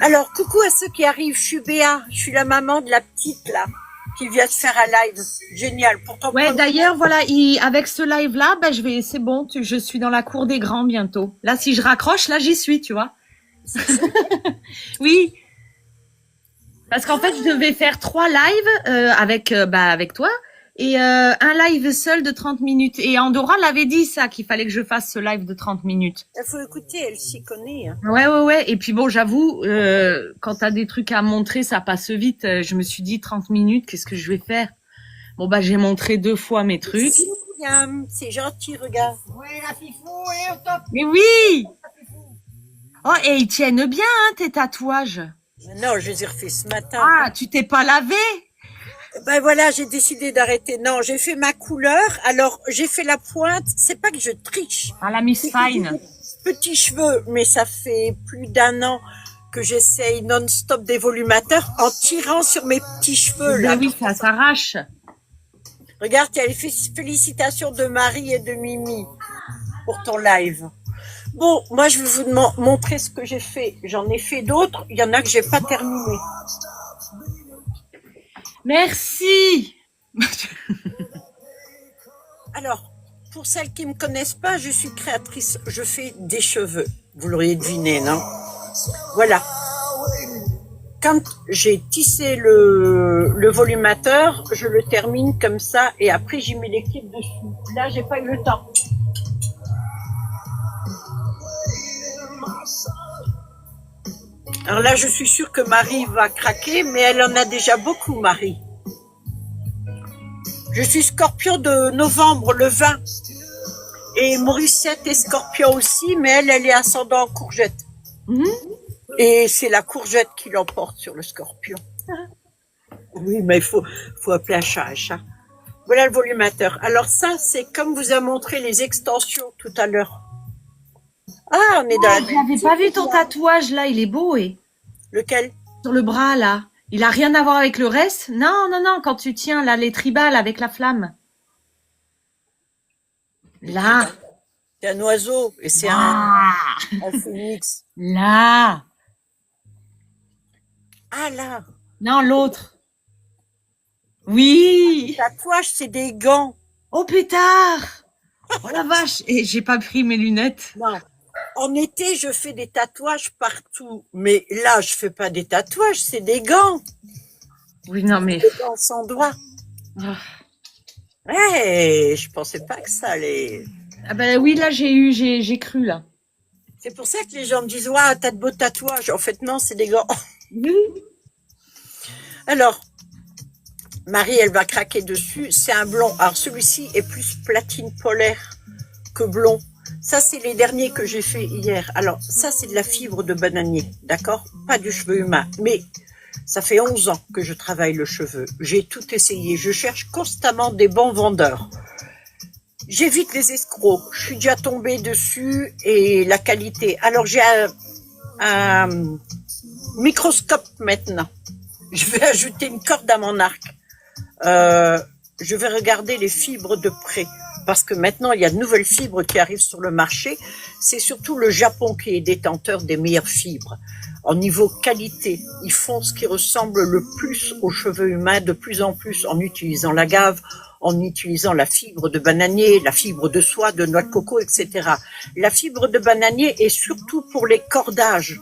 Alors, coucou à ceux qui arrivent. Je suis Béa. Je suis la maman de la petite, là, qui vient de faire un live. Génial. Pour ton Ouais, premier... d'ailleurs, voilà, avec ce live-là, ben, c'est bon, je suis dans la cour des grands bientôt. Là, si je raccroche, là, j'y suis, tu vois. Oui, parce qu'en fait, je devais faire 3 lives avec toi et un live seul de 30 minutes. Et Andorra l'avait dit ça, qu'il fallait que je fasse ce live de 30 minutes. Il faut écouter, elle s'y connaît. Hein. Ouais. Et puis bon, j'avoue, quand t'as des trucs à montrer, ça passe vite. Je me suis dit 30 minutes, qu'est-ce que je vais faire? Bon, bah, j'ai montré 2 fois mes trucs. C'est gentil, regarde. Oui, la fifou est au top. Mais oui! Oh, et ils tiennent bien, hein, tes tatouages. Non, je les ai refaits ce matin. Ah, tu t'es pas lavé? Ben voilà, j'ai décidé d'arrêter. Non, j'ai fait ma couleur. Alors, j'ai fait la pointe. C'est pas que je triche. Ah, la Miss Fine. Petits cheveux, mais ça fait plus d'1 an que j'essaye non-stop des volumateurs en tirant sur mes petits cheveux, là. Ben oui, ça s'arrache. Regarde, il y a les félicitations de Marie et de Mimi pour ton live. Bon, moi, je vais vous montrer ce que j'ai fait. J'en ai fait d'autres. Il y en a que j'ai pas terminé. Merci. Alors, pour celles qui me connaissent pas, je suis créatrice. Je fais des cheveux. Vous l'auriez deviné, non? Voilà. Quand j'ai tissé le volumateur, je le termine comme ça et après j'y mets l'équipe dessus. Là, j'ai pas eu le temps. Alors là, je suis sûre que Marie va craquer, mais elle en a déjà beaucoup, Marie. Je suis Scorpion de novembre, le 20. Et Mauricette est Scorpion aussi, mais elle est ascendant en courgette. Et c'est la courgette qui l'emporte sur le Scorpion. Oui, mais il faut appeler un chat un chat. Voilà le volumateur. Alors ça, c'est comme vous a montré les extensions tout à l'heure. Ah, on est dans la... J'avais pas vu ton tatouage là, il est beau, Lequel? sur le bras là. Il a rien à voir avec le reste? Non, quand tu tiens là les tribales avec la flamme. Là. C'est un oiseau et c'est Ah. un phénix. Là. Ah là. Non, l'autre. Oui. Tatouage, c'est des gants. Oh pétard. Oh la vache. Et j'ai pas pris mes lunettes. Non. En été, je fais des tatouages partout. Mais là, je fais pas des tatouages, c'est des gants. Oui, non mais. Des gants sans doigts. Ah. Ouais, je pensais pas que ça allait... Ah ben oui, là j'ai cru là. C'est pour ça que les gens me disent, ouais, t'as de beaux tatouages. En fait, non, c'est des gants. Alors, Marie, elle va craquer dessus. C'est un blond. Alors, celui-ci est plus platine polaire que blond. Ça, c'est les derniers que j'ai fait hier. Alors, ça, c'est de la fibre de bananier, d'accord? Pas du cheveu humain. Mais ça fait 11 ans que je travaille le cheveu. J'ai tout essayé. Je cherche constamment des bons vendeurs. J'évite les escrocs. Je suis déjà tombée dessus et la qualité. Alors, j'ai un microscope maintenant. Je vais ajouter une corde à mon arc. Je vais regarder les fibres de près parce que maintenant il y a de nouvelles fibres qui arrivent sur le marché. C'est surtout le Japon qui est détenteur des meilleures fibres. En niveau qualité, ils font ce qui ressemble le plus aux cheveux humains de plus en plus en utilisant l'agave, en utilisant la fibre de bananier, la fibre de soie, de noix de coco, etc. La fibre de bananier est surtout pour les cordages.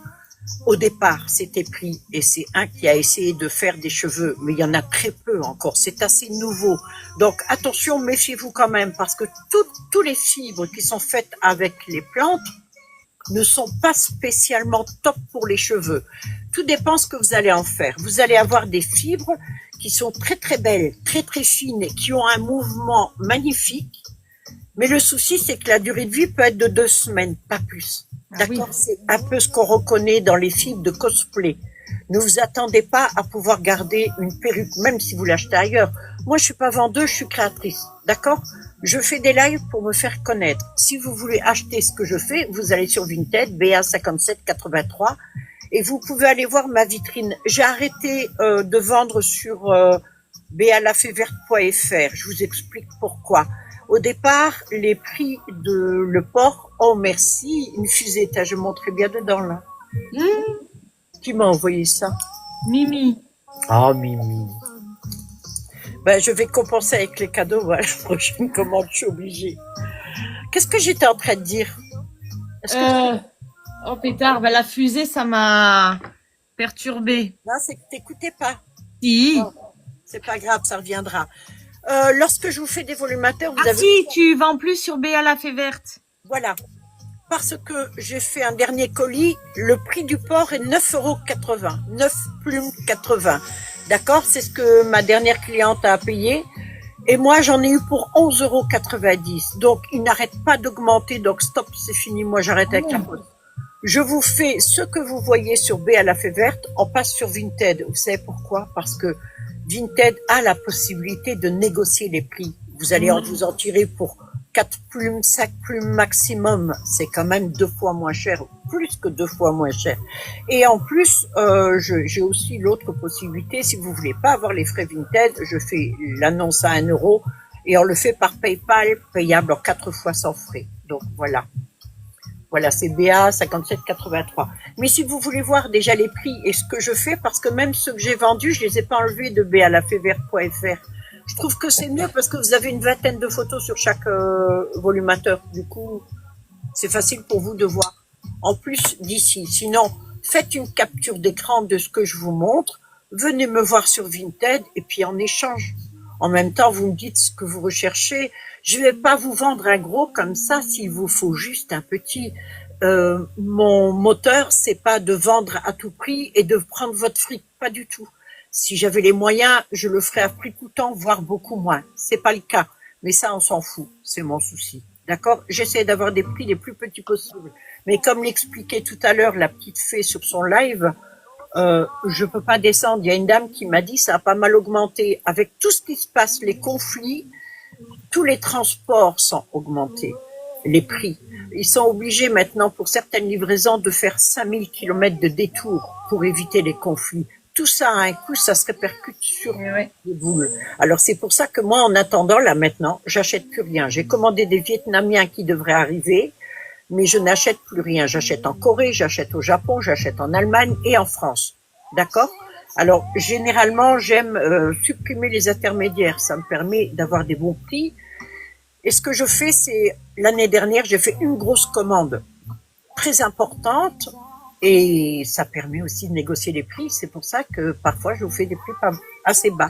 Au départ, c'était pris et c'est un qui a essayé de faire des cheveux, mais il y en a très peu encore, c'est assez nouveau. Donc attention, méfiez-vous quand même parce que toutes les fibres qui sont faites avec les plantes ne sont pas spécialement top pour les cheveux. Tout dépend ce que vous allez en faire. Vous allez avoir des fibres qui sont très très belles, très très fines et qui ont un mouvement magnifique. Mais le souci, c'est que la durée de vie peut être de 2 semaines, pas plus. D'accord, c'est un peu ce qu'on reconnaît dans les fibres de cosplay. Ne vous attendez pas à pouvoir garder une perruque, même si vous l'achetez ailleurs. Moi, je suis pas vendeuse, je suis créatrice. D'accord? Je fais des lives pour me faire connaître. Si vous voulez acheter ce que je fais, vous allez sur Vinted, BA5783, et vous pouvez aller voir ma vitrine. J'ai arrêté de vendre sur balaféverte.fr. Je vous explique pourquoi. Au départ, les prix de le porc, oh merci, une fusée, je montrais bien dedans là. Qui m'a envoyé ça? Mimi. Ah, Mimi. Ben, je vais compenser avec les cadeaux à la prochaine commande, je suis obligée. Qu'est-ce que j'étais en train de dire? Est-ce que... Oh pétard, bah, la fusée, ça m'a perturbée. Non, c'est que t'écoutais pas. Si. Oh, c'est pas grave, ça reviendra. Lorsque je vous fais des volumateurs, vous Ah avez... si, tu vends plus sur Béa la Fée Verte. Voilà. Parce que j'ai fait un dernier colis, le prix du port est 9,80 €. 9 plumes 80. D'accord? C'est ce que ma dernière cliente a payé. Et moi, j'en ai eu pour 11,90 €. Donc, il n'arrête pas d'augmenter. Donc, stop, c'est fini. Moi, j'arrête avec la poste. Je vous fais ce que vous voyez sur B à la Fée Verte, on passe sur Vinted. Vous savez pourquoi? Parce que Vinted a la possibilité de négocier les prix. Vous allez vous en tirer pour 4 plumes, 5 plumes maximum. C'est quand même 2 fois moins cher, plus que 2 fois moins cher. Et en plus, j'ai aussi l'autre possibilité. Si vous voulez pas avoir les frais Vinted, je fais l'annonce à 1 € et on le fait par PayPal, payable en 4 fois sans frais. Donc voilà. Voilà, c'est BA 57,83. Mais si vous voulez voir déjà les prix et ce que je fais, parce que même ceux que j'ai vendus, je les ai pas enlevés de balaféverte.fr. Je trouve que c'est mieux parce que vous avez une vingtaine de photos sur chaque volumateur. Du coup, c'est facile pour vous de voir. En plus d'ici. Sinon, faites une capture d'écran de ce que je vous montre. Venez me voir sur Vinted et puis en échange. En même temps, vous me dites ce que vous recherchez. Je vais pas vous vendre un gros comme ça s'il vous faut juste un petit. Mon moteur, c'est pas de vendre à tout prix et de prendre votre fric. Pas du tout. Si j'avais les moyens, je le ferais à prix coûtant, voire beaucoup moins. C'est pas le cas. Mais ça, on s'en fout. C'est mon souci. D'accord? J'essaie d'avoir des prix les plus petits possibles. Mais comme l'expliquait tout à l'heure la petite fée sur son live, je peux pas descendre. Il y a une dame qui m'a dit ça a pas mal augmenté. Avec tout ce qui se passe, les conflits, tous les transports sont augmentés. Les prix. Ils sont obligés maintenant pour certaines livraisons de faire 5000 kilomètres de détour pour éviter les conflits. Tout ça a un coût, ça se répercute sur les boules. Alors c'est pour ça que moi, en attendant, là maintenant, j'achète plus rien. J'ai commandé des Vietnamiens qui devraient arriver, mais je n'achète plus rien. J'achète en Corée, j'achète au Japon, j'achète en Allemagne et en France. D'accord? Alors généralement, j'aime supprimer les intermédiaires. Ça me permet d'avoir des bons prix. Et ce que je fais, c'est l'année dernière, j'ai fait une grosse commande très importante. Et ça permet aussi de négocier les prix. C'est pour ça que parfois, je vous fais des prix assez bas.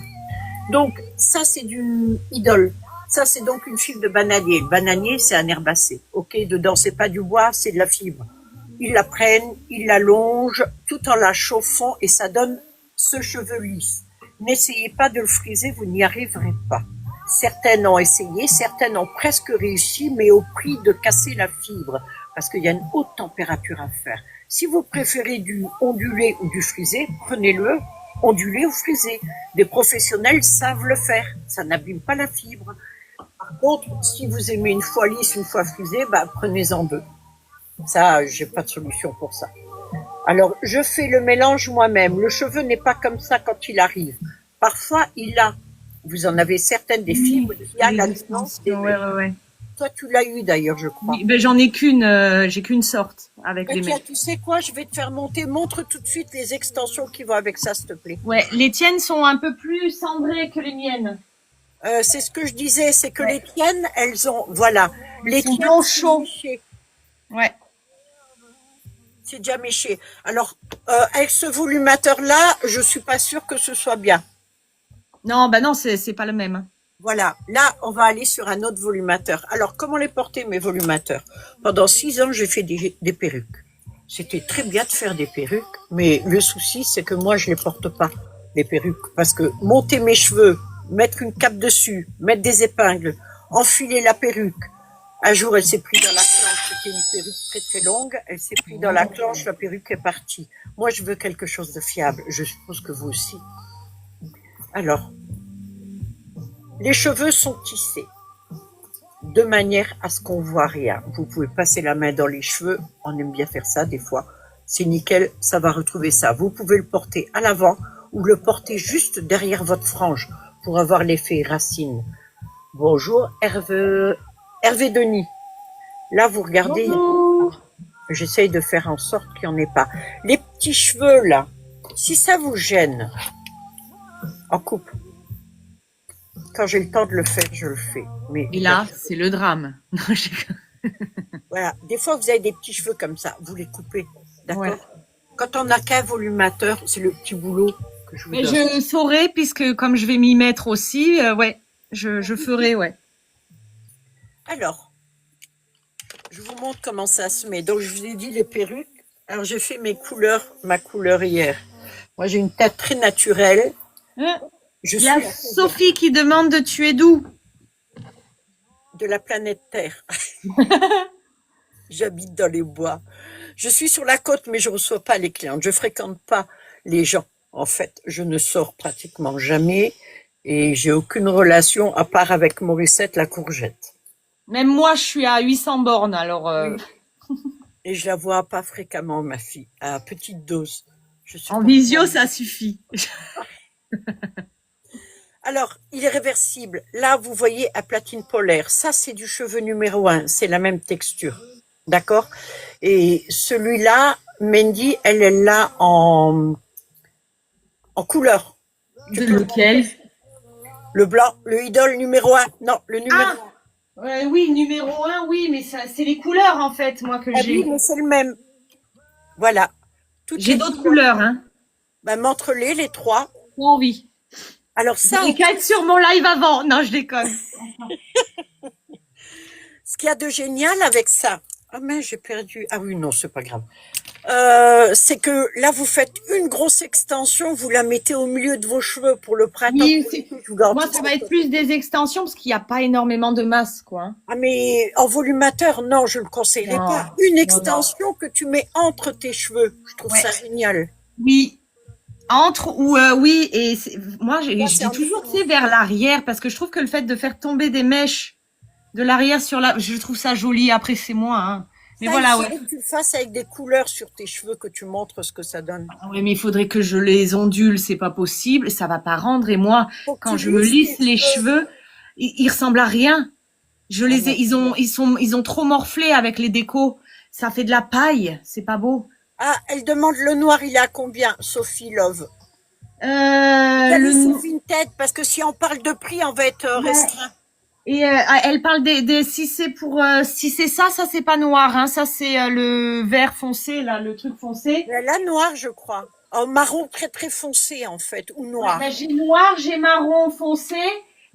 Donc, ça, c'est du idole. Ça, c'est donc une fibre de bananier. Le bananier, c'est un herbacé. OK, dedans, c'est pas du bois, c'est de la fibre. Ils la prennent, ils la longent, tout en la chauffant, et ça donne ce cheveu lisse. N'essayez pas de le friser, vous n'y arriverez pas. Certaines ont essayé, certaines ont presque réussi, mais au prix de casser la fibre, parce qu'il y a une haute température à faire. Si vous préférez du ondulé ou du frisé, prenez-le ondulé ou frisé. Des professionnels savent le faire. Ça n'abîme pas la fibre. Par contre, si vous aimez une fois lisse, une fois frisée, bah, prenez-en deux. Ça, j'ai pas de solution pour ça. Alors, je fais le mélange moi-même. Le cheveu n'est pas comme ça quand il arrive. Parfois, il a. Vous en avez certaines des fibres qui a là-dedans. Ouais. Toi, tu l'as eu d'ailleurs, je crois. Oui, ben j'en ai qu'une, j'ai qu'une sorte avec les Tiens, tu sais quoi, je vais te faire monter. Montre tout de suite les extensions qui vont avec ça, s'il te plaît. Ouais, les tiennes sont un peu plus cendrées que les miennes. C'est ce que je disais, c'est que les tiennes, elles ont, voilà, les sont tiennes, chauds. Ouais. C'est déjà méché. Alors, avec ce volumateur-là, je suis pas sûre que ce soit bien. Non, bah non, c'est pas le même. Voilà, là, on va aller sur un autre volumateur. Alors, comment les porter, mes volumateurs? Pendant 6 ans, j'ai fait des perruques. C'était très bien de faire des perruques, mais le souci, c'est que moi, je les porte pas, les perruques, parce que monter mes cheveux, mettre une cape dessus, mettre des épingles, enfiler la perruque. Un jour, elle s'est prise dans la clanche, c'était une perruque très très longue, elle s'est prise dans la clanche, la perruque est partie. Moi, je veux quelque chose de fiable, je suppose que vous aussi. Alors, les cheveux sont tissés de manière à ce qu'on voit rien. Vous pouvez passer la main dans les cheveux, on aime bien faire ça des fois. C'est nickel, ça va retrouver ça. Vous pouvez le porter à l'avant ou le porter juste derrière votre frange pour avoir l'effet racine. Bonjour Hervé Denis. Là, vous regardez, Bonjour. J'essaye de faire en sorte qu'il n'y en ait pas. Les petits cheveux, là, si ça vous gêne, en coupe. Quand j'ai le temps de le faire, je le fais. Mais Et là, c'est le drame. Non, voilà, des fois vous avez des petits cheveux comme ça, vous les coupez, d'accord? Ouais. Quand on n'a qu'un volumateur, c'est le petit boulot que je vous Mais donne. je saurai, puisque comme je vais m'y mettre aussi, ouais, je ferai, ouais. Alors, je vous montre comment ça se met. Donc je vous ai dit les perruques. Alors j'ai fait ma couleur hier. Moi j'ai une tête très naturelle. Hein, Je il y a suis Sophie qui demande de tu es d'où? de la planète Terre. J'habite dans les bois. Je suis sur la côte, mais je reçois pas les clientes. Je fréquente pas les gens. En fait, je ne sors pratiquement jamais et j'ai aucune relation à part avec Morissette la courgette. Même moi, je suis à 800 bornes, alors Oui. Et je la vois pas fréquemment, ma fille, à petite dose. Je suis en pas visio, fan. ça suffit. Alors, il est réversible. Là, vous voyez, à platine polaire. Ça, c'est du cheveu numéro 1. C'est la même texture. D'accord? Et celui-là, Mandy, elle l'a en couleur. De lequel? Le blanc, le idole numéro 1. Non, le numéro Ah, oui, numéro 1, oui, mais ça, c'est les couleurs, en fait, moi, que Ah oui, j'ai. mais c'est le même. Voilà. Toutes J'ai les d'autres couleurs, hein. Ben, montre-les, les trois. Oh oui. Alors ça, J'ai qu'à être sur mon live avant. Non, je déconne. ce qu'il y a de génial avec ça, ah mais j'ai perdu, ah oui, non, c'est pas grave. C'est que là, vous faites une grosse extension, vous la mettez au milieu de vos cheveux pour le printemps. Oui, Je vous garantis moi, ça va être plus des extensions parce qu'il n'y a pas énormément de masse, quoi. Hein. Ah, mais en volumateur, non, je ne le conseillerais Non, pas. Une non, extension que tu mets entre tes cheveux. Je trouve Ouais. ça génial. Oui. Entre ou oui, et moi, je c'est dis en toujours, tu sais, vers l'arrière parce que je trouve que le fait de faire tomber des mèches de l'arrière sur la, je trouve ça joli. Après, c'est moi, hein. Mais Ça, voilà, il ouais. faudrait que tu le fasses avec des couleurs sur tes cheveux, que tu montres ce que ça donne. Oui, mais il faudrait que je les ondule, c'est pas possible, ça va pas rendre. Et moi, Faut que quand tu je me lisses lisse tes les cheveux, ils ressemblent à rien. Je les ai, ils ont trop morflé avec les décos. Ça fait de la paille, c'est pas beau. Ah, elle demande le noir, il est à combien, Sophie Love? Euh, Allez le, sur Vinted, parce que si on parle de prix, on va être restreint. et elle parle des si c'est pour si c'est ça c'est pas noir, hein. Ça c'est le vert foncé là, le truc foncé. La noire, je crois. En marron très très foncé, en fait, ou noir. Ben, j'ai noir, j'ai marron foncé,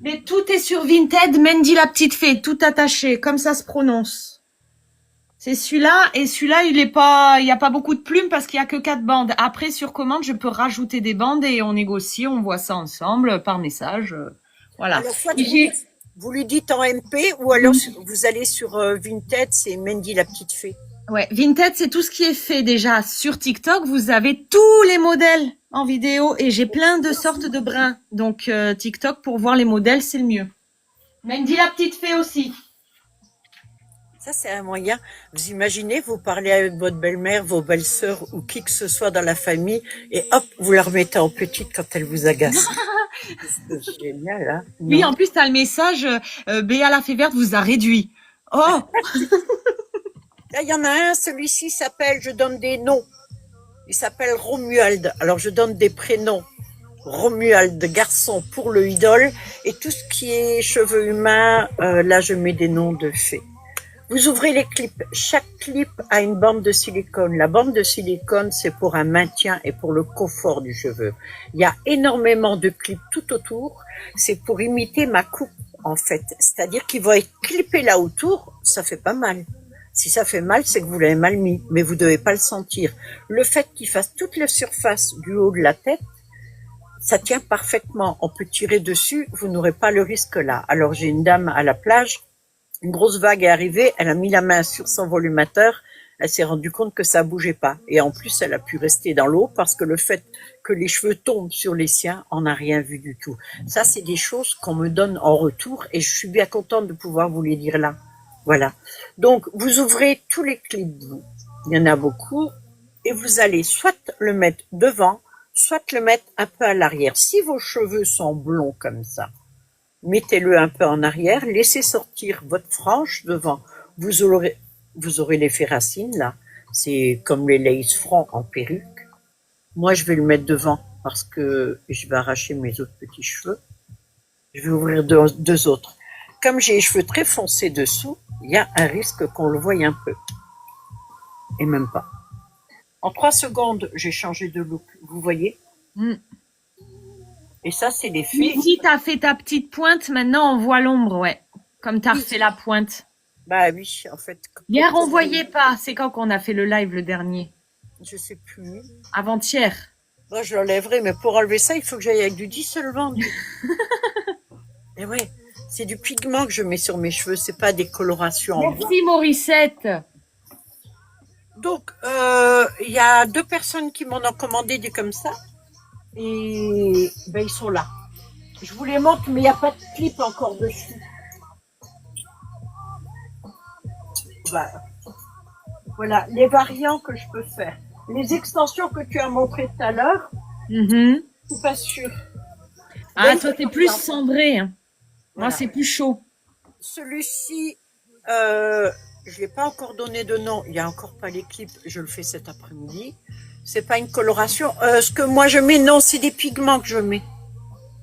mais tout est sur Vinted. Mandy la petite fée, tout attaché, comme ça se prononce. C'est celui-là, et celui-là, il y a pas beaucoup de plumes parce qu'il y a que 4 bandes. Après, sur commande, je peux rajouter des bandes et on négocie, on voit ça ensemble par message. Voilà. Alors, soit Et vous lui dites en MP, ou alors vous allez sur Vinted, c'est Mandy la petite fée. ouais, Vinted, c'est tout ce qui est fait déjà. Sur TikTok, vous avez tous les modèles en vidéo et j'ai plein de sortes de brins. Donc, TikTok, pour voir les modèles, c'est le mieux. Mandy la petite fée aussi. Ça, c'est un moyen. Vous imaginez, vous parlez avec votre belle-mère, vos belles-sœurs ou qui que ce soit dans la famille et hop, vous la remettez en petite quand elle vous agace. C'est génial, hein? Oui, Non. en plus, t'as le message, Béa la fée verte vous a réduit. Oh! Là, il y en a un, celui-ci s'appelle, je donne des noms. Il s'appelle Romuald. Alors, je donne des prénoms. Romuald, garçon pour le idole. Et tout ce qui est cheveux humains, là, je mets des noms de fées. Vous ouvrez les clips. Chaque clip a une bande de silicone. La bande de silicone, c'est pour un maintien et pour le confort du cheveu. Il y a énormément de clips tout autour. C'est pour imiter ma coupe, en fait. C'est-à-dire qu'il va être clippé là autour, ça fait pas mal. Si ça fait mal, c'est que vous l'avez mal mis, mais vous devez pas le sentir. Le fait qu'il fasse toute la surface du haut de la tête, ça tient parfaitement. On peut tirer dessus, vous n'aurez pas le risque là. Alors j'ai une dame à la plage, une grosse vague est arrivée, elle a mis la main sur son volumateur, elle s'est rendue compte que ça bougeait pas. Et en plus, elle a pu rester dans l'eau parce que le fait que les cheveux tombent sur les siens, on n'a rien vu du tout. Ça, c'est des choses qu'on me donne en retour et je suis bien contente de pouvoir vous les dire là. Voilà. Donc, vous ouvrez tous les clips, vous. Il y en a beaucoup. Et vous allez soit le mettre devant, soit le mettre un peu à l'arrière. Si vos cheveux sont blonds comme ça, mettez-le un peu en arrière, laissez sortir votre frange devant. Vous aurez l'effet racine, là. C'est comme les lace francs en perruque. Moi, je vais le mettre devant parce que je vais arracher mes autres petits cheveux. Je vais ouvrir deux autres. Comme j'ai les cheveux très foncés dessous, il y a un risque qu'on le voie un peu. Et même pas. En 3 secondes, j'ai changé de look. Vous voyez? Et ça, c'est les filles. Ici, t'as fait ta petite pointe, maintenant on voit l'ombre, ouais. Comme t'as refait la pointe. Bah oui, en fait. Hier, on voyait pas. C'est quand qu'on a fait le live le dernier? Je sais plus. Avant-hier. Moi, je l'enlèverai, mais pour enlever ça, il faut que j'aille avec du dissolvant. Et ouais, c'est du pigment que je mets sur mes cheveux, c'est pas des colorations en blanc. Merci Morissette. Donc, il y a 2 personnes qui m'en ont commandé des comme ça. Et ben, ils sont là. Je vous les montre, mais il n'y a pas de clip encore dessus. Voilà, les variants que je peux faire. Les extensions que tu as montrées tout à l'heure, je suis pas sûre. Ah, toi, t'es plus cendré. Hein. Moi, Voilà. c'est plus chaud. Celui-ci, je l'ai pas encore donné de nom. Il y a encore pas les clips. Je le fais cet après-midi. C'est pas une coloration. Ce que moi je mets, non, c'est des pigments que je mets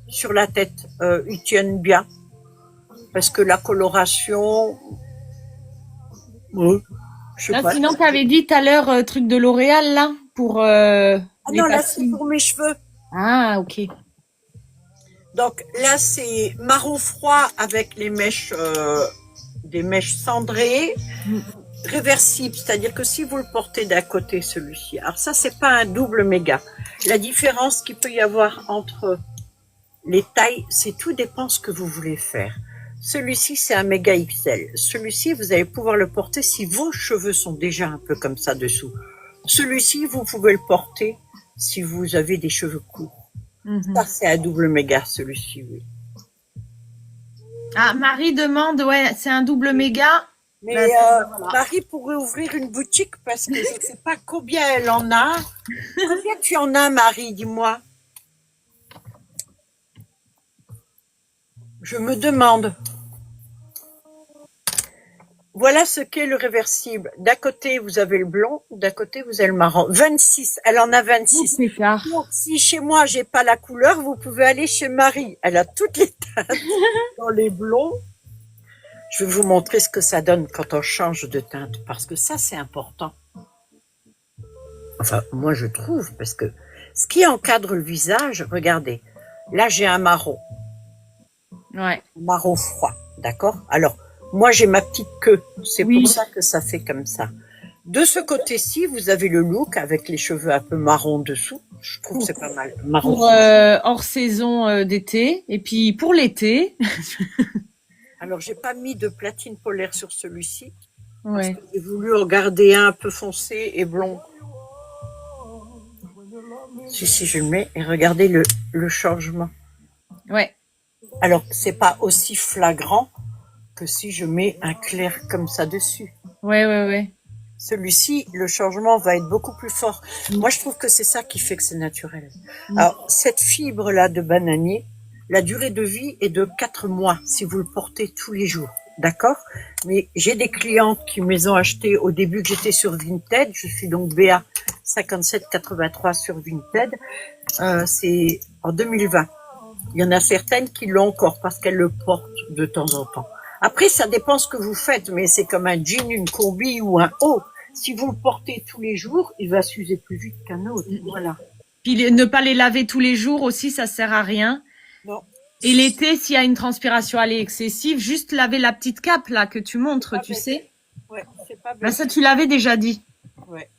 sur la tête. Ils tiennent bien parce que la coloration, je sais Là, pas. sinon, t'avais dit tout à l'heure truc de L'Oréal là pour. Ah les non, là pastilles. c'est pour mes cheveux. Ah, ok. Donc là c'est marron froid avec les mèches, des mèches cendrées. Réversible, c'est-à-dire que si vous le portez d'un côté, celui-ci, alors ça c'est pas un double méga. La différence qu'il peut y avoir entre les tailles, c'est tout dépend ce que vous voulez faire. Celui-ci c'est un méga XL. Celui-ci vous allez pouvoir le porter si vos cheveux sont déjà un peu comme ça dessous. Celui-ci vous pouvez le porter si vous avez des cheveux courts. Ça c'est un double méga, celui-ci, oui. Ah, Marie demande, ouais, c'est un double méga. Mais voilà. Marie pourrait ouvrir une boutique parce que je ne sais pas combien elle en a. Combien tu en as, Marie, dis-moi. Je me demande. Voilà ce qu'est le réversible. D'un côté, vous avez le blond, d'un côté, vous avez le marron. 26, elle en a 26. Donc, si chez moi, j'ai pas la couleur, vous pouvez aller chez Marie. Elle a toutes les teintes dans les blonds. Je vais vous montrer ce que ça donne quand on change de teinte, parce que ça, c'est important. Enfin, moi, je trouve, parce que ce qui encadre le visage, regardez, là, j'ai un marron. Ouais. Marron froid, d'accord? Alors, moi, j'ai ma petite queue. C'est pour ça que ça fait comme ça. De ce côté-ci, vous avez le look avec les cheveux un peu marron dessous. Je trouve que c'est pas mal. Marron pour hors saison d'été. Et puis, pour l'été... Alors, j'ai pas mis de platine polaire sur celui-ci. Ouais. Parce que j'ai voulu en garder un peu foncé et blond. Si, je le mets. Et regardez le changement. Ouais. Alors, c'est pas aussi flagrant que si je mets un clair comme ça dessus. Ouais. Celui-ci, le changement va être beaucoup plus fort. Moi, je trouve que c'est ça qui fait que c'est naturel. Alors, cette fibre-là de bananier, la durée de vie est de 4 mois si vous le portez tous les jours. D'accord? Mais j'ai des clientes qui me les ont achetées au début que j'étais sur Vinted. Je suis donc BA 5783 sur Vinted. C'est en 2020. Il y en a certaines qui l'ont encore parce qu'elles le portent de temps en temps. Après, ça dépend ce que vous faites, mais c'est comme un jean, une combi ou un haut. Si vous le portez tous les jours, il va s'user plus vite qu'un autre. Voilà. Puis ne pas les laver tous les jours aussi, ça sert à rien. Non. Et l'été, s'il y a une transpiration excessive, juste laver la petite cape là que tu montres, tu sais. Ouais, c'est pas Ben, ça, tu l'avais déjà dit. Ouais.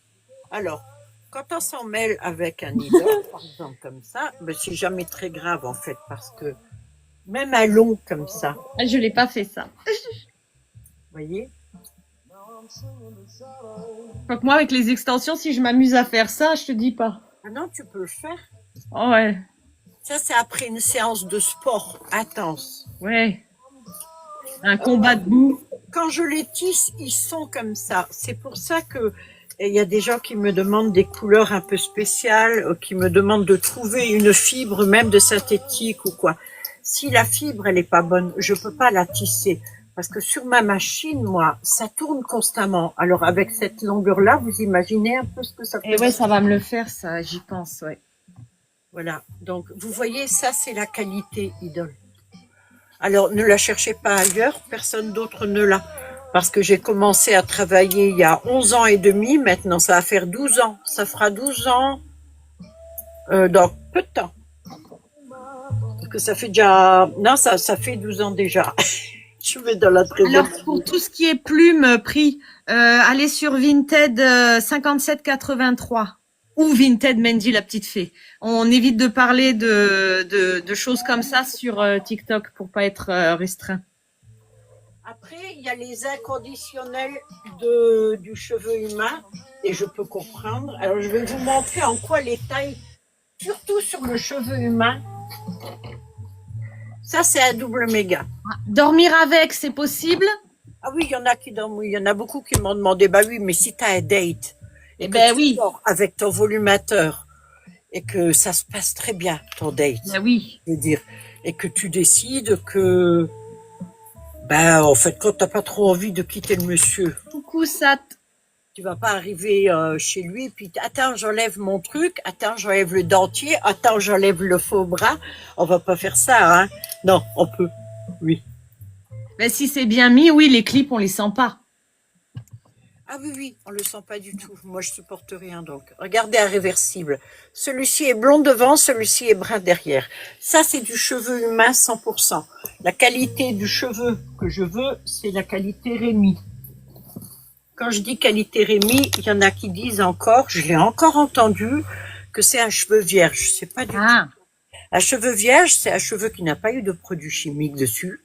Alors, quand on s'en mêle avec un hiver, par exemple comme ça, ben c'est jamais très grave en fait, parce que même un long comme ça, Ah, je l'ai pas fait ça. vous voyez. Donc moi, avec les extensions, si je m'amuse à faire ça, je te dis pas. Ah non, tu peux le faire. Oh ouais. Ça, c'est après une séance de sport intense. Ouais. Un combat debout. Quand je les tisse, ils sont comme ça. C'est pour ça que il y a des gens qui me demandent des couleurs un peu spéciales, qui me demandent de trouver une fibre, même de synthétique ou quoi. Si la fibre, elle est pas bonne, je peux pas la tisser. Parce que sur ma machine, moi, ça tourne constamment. Alors, avec cette longueur-là, vous imaginez un peu ce que ça fait. Et ouais, ça va me le faire, ça, j'y pense, ouais. Voilà. Donc, vous voyez, ça, c'est la qualité Idol. Alors, ne la cherchez pas ailleurs. Personne d'autre ne l'a. Parce que j'ai commencé à travailler il y a 11 ans et demi. Maintenant, ça va faire 12 ans. Ça fera 12 ans dans peu de temps. Parce que ça fait déjà... Non, ça fait 12 ans déjà. Je vais dans la trésorerie. Alors, pour tout ce qui est plume, prix, allez sur Vinted 57,83 ou Vinted Mandy la petite fée. On évite de parler de choses comme ça sur TikTok pour pas être restreint. Après, il y a les inconditionnels du cheveu humain, et je peux comprendre. Alors, je vais vous montrer en quoi les tailles, surtout sur le cheveu humain, ça, c'est un double méga. Dormir avec, c'est possible? Ah oui, il y en a qui dorment, oui, il y en a beaucoup qui m'ont demandé, bah oui, mais si tu as un date, et que ben tu oui. sors avec ton volumateur, et que ça se passe très bien, ton date, Ben oui. je veux dire, et que tu décides que, ben, en fait, quand t'as pas trop envie de quitter le monsieur, Coucou Sat. tu vas pas arriver chez lui, puis attends, j'enlève mon truc, attends, j'enlève le dentier, attends, j'enlève le faux bras. On va pas faire ça, hein. Non, on peut, oui. Ben si c'est bien mis, oui, les clips, on les sent pas. Ah oui, oui, on le sent pas du tout. Moi, je supporte rien, donc. Regardez un réversible. Celui-ci est blond devant, celui-ci est brun derrière. Ça, c'est du cheveu humain 100%. La qualité du cheveu que je veux, c'est la qualité Rémi. Quand je dis qualité Rémi, il y en a qui disent encore, je l'ai encore entendu, que c'est un cheveu vierge. C'est pas du tout. Un cheveu vierge, c'est un cheveu qui n'a pas eu de produits chimiques dessus,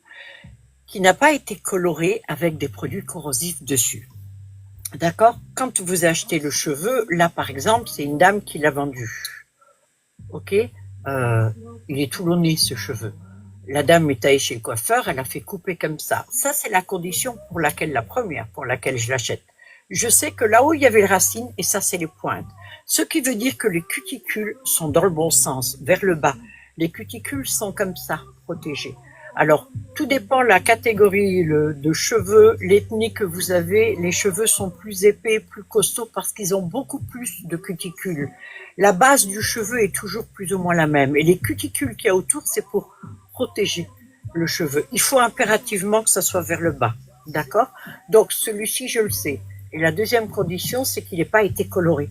qui n'a pas été coloré avec des produits corrosifs dessus. D'accord? Quand vous achetez le cheveu, là par exemple, c'est une dame qui l'a vendu. Ok? Il est tout nez ce cheveu. La dame est allée chez le coiffeur, elle a fait couper comme ça. Ça, c'est la condition pour laquelle, la première pour laquelle je l'achète. Je sais que là-haut, il y avait les racines, et ça, c'est les pointes. Ce qui veut dire que les cuticules sont dans le bon sens, vers le bas. Les cuticules sont comme ça, protégées. Alors, tout dépend de la catégorie de cheveux, l'ethnie que vous avez. Les cheveux sont plus épais, plus costauds, parce qu'ils ont beaucoup plus de cuticules. La base du cheveu est toujours plus ou moins la même. Et les cuticules qu'il y a autour, c'est pour protéger le cheveu. Il faut impérativement que ça soit vers le bas. D'accord? Donc, celui-ci, je le sais. Et la deuxième condition, c'est qu'il n'ait pas été coloré.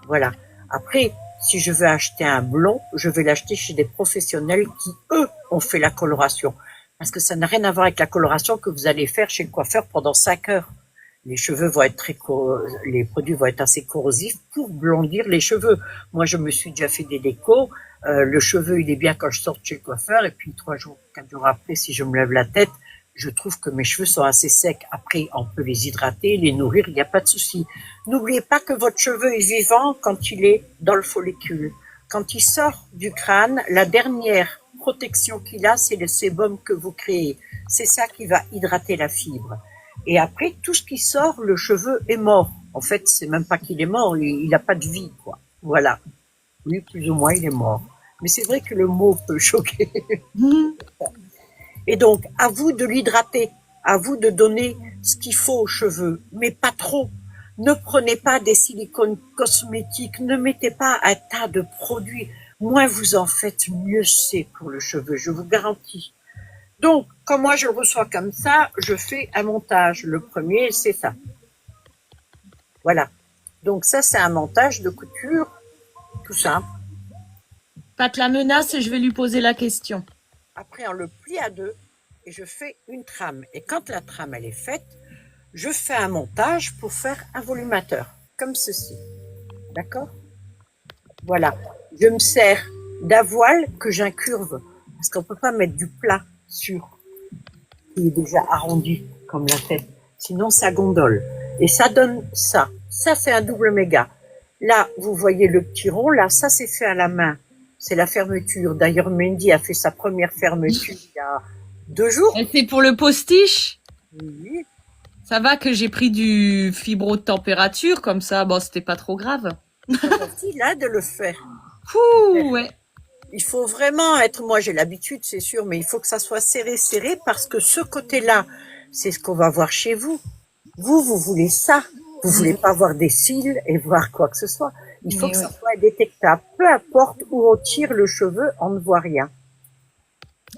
Voilà. Après, si je veux acheter un blond, je vais l'acheter chez des professionnels qui, eux, ont fait la coloration. Parce que ça n'a rien à voir avec la coloration que vous allez faire chez le coiffeur pendant 5 heures. Les cheveux vont être les produits vont être assez corrosifs pour blondir les cheveux. Moi, je me suis déjà fait des décos. Le cheveu, il est bien quand je sors de chez le coiffeur. Et puis 3 jours, 4 jours après, si je me lève la tête, je trouve que mes cheveux sont assez secs. Après, on peut les hydrater, les nourrir, il n'y a pas de souci. N'oubliez pas que votre cheveu est vivant quand il est dans le follicule. Quand il sort du crâne, la dernière protection qu'il a, c'est le sébum que vous créez. C'est ça qui va hydrater la fibre. Et après, tout ce qui sort, le cheveu est mort. En fait, c'est même pas qu'il est mort, il n'a pas de vie, quoi. Voilà. Oui, plus ou moins, il est mort. Mais c'est vrai que le mot peut choquer. Et donc, à vous de l'hydrater, à vous de donner ce qu'il faut aux cheveux, mais pas trop. Ne prenez pas des silicones cosmétiques, ne mettez pas un tas de produits. Moins vous en faites, mieux c'est pour le cheveu, je vous garantis. Donc, quand moi je le reçois comme ça, je fais un montage. Le premier, c'est ça. Voilà. Donc ça, c'est un montage de couture, tout simple. Pat la menace et je vais lui poser la question. Après, on le plie à deux et je fais une trame. Et quand la trame, elle est faite, je fais un montage pour faire un volumateur, comme ceci. D'accord? Voilà. Je me sers d'un voile que j'incurve, parce qu'on ne peut pas mettre du plat sur qui est déjà arrondi, comme la tête. Sinon, ça gondole. Et ça donne ça. Ça, c'est un double méga. Là, vous voyez le petit rond. Là, ça, c'est fait à la main. C'est la fermeture. D'ailleurs, Mandy a fait sa première fermeture il y a 2 jours. Et c'est pour le postiche? Oui. Ça va que j'ai pris du fibro de température, comme ça, bon, c'était pas trop grave. C'est facile, là, de le faire. Ouh, ouais. Il faut vraiment être, moi j'ai l'habitude, c'est sûr, mais il faut que ça soit serré, serré, parce que ce côté-là, c'est ce qu'on va voir chez vous. Vous voulez ça. Vous voulez pas voir des cils et voir quoi que ce soit. Il faut Mais que oui. ça soit indétectable. Peu importe où on tire le cheveu, on ne voit rien.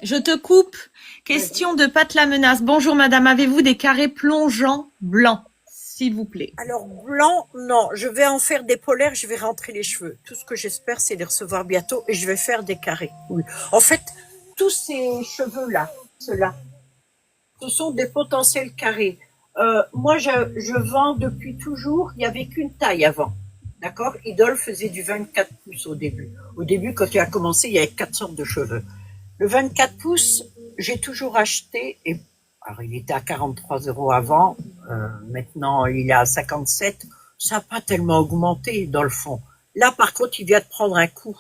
Je te coupe. Question de Pat la menace. Bonjour madame, avez-vous des carrés plongeants blancs, s'il vous plaît? Alors, blanc, non. Je vais en faire des polaires, je vais rentrer les cheveux. Tout ce que j'espère, c'est les recevoir bientôt et je vais faire des carrés. Oui. En fait, tous ces cheveux-là, ceux-là, ce sont des potentiels carrés. Moi, je vends depuis toujours, il n'y avait qu'une taille avant. D'accord? Idol faisait du 24 pouces au début. Au début, quand il a commencé, il y avait 4 sortes de cheveux. Le 24 pouces, j'ai toujours acheté, et alors il était à 43 € avant, maintenant il est à 57. Ça n'a pas tellement augmenté dans le fond. Là, par contre, il vient de prendre un coup.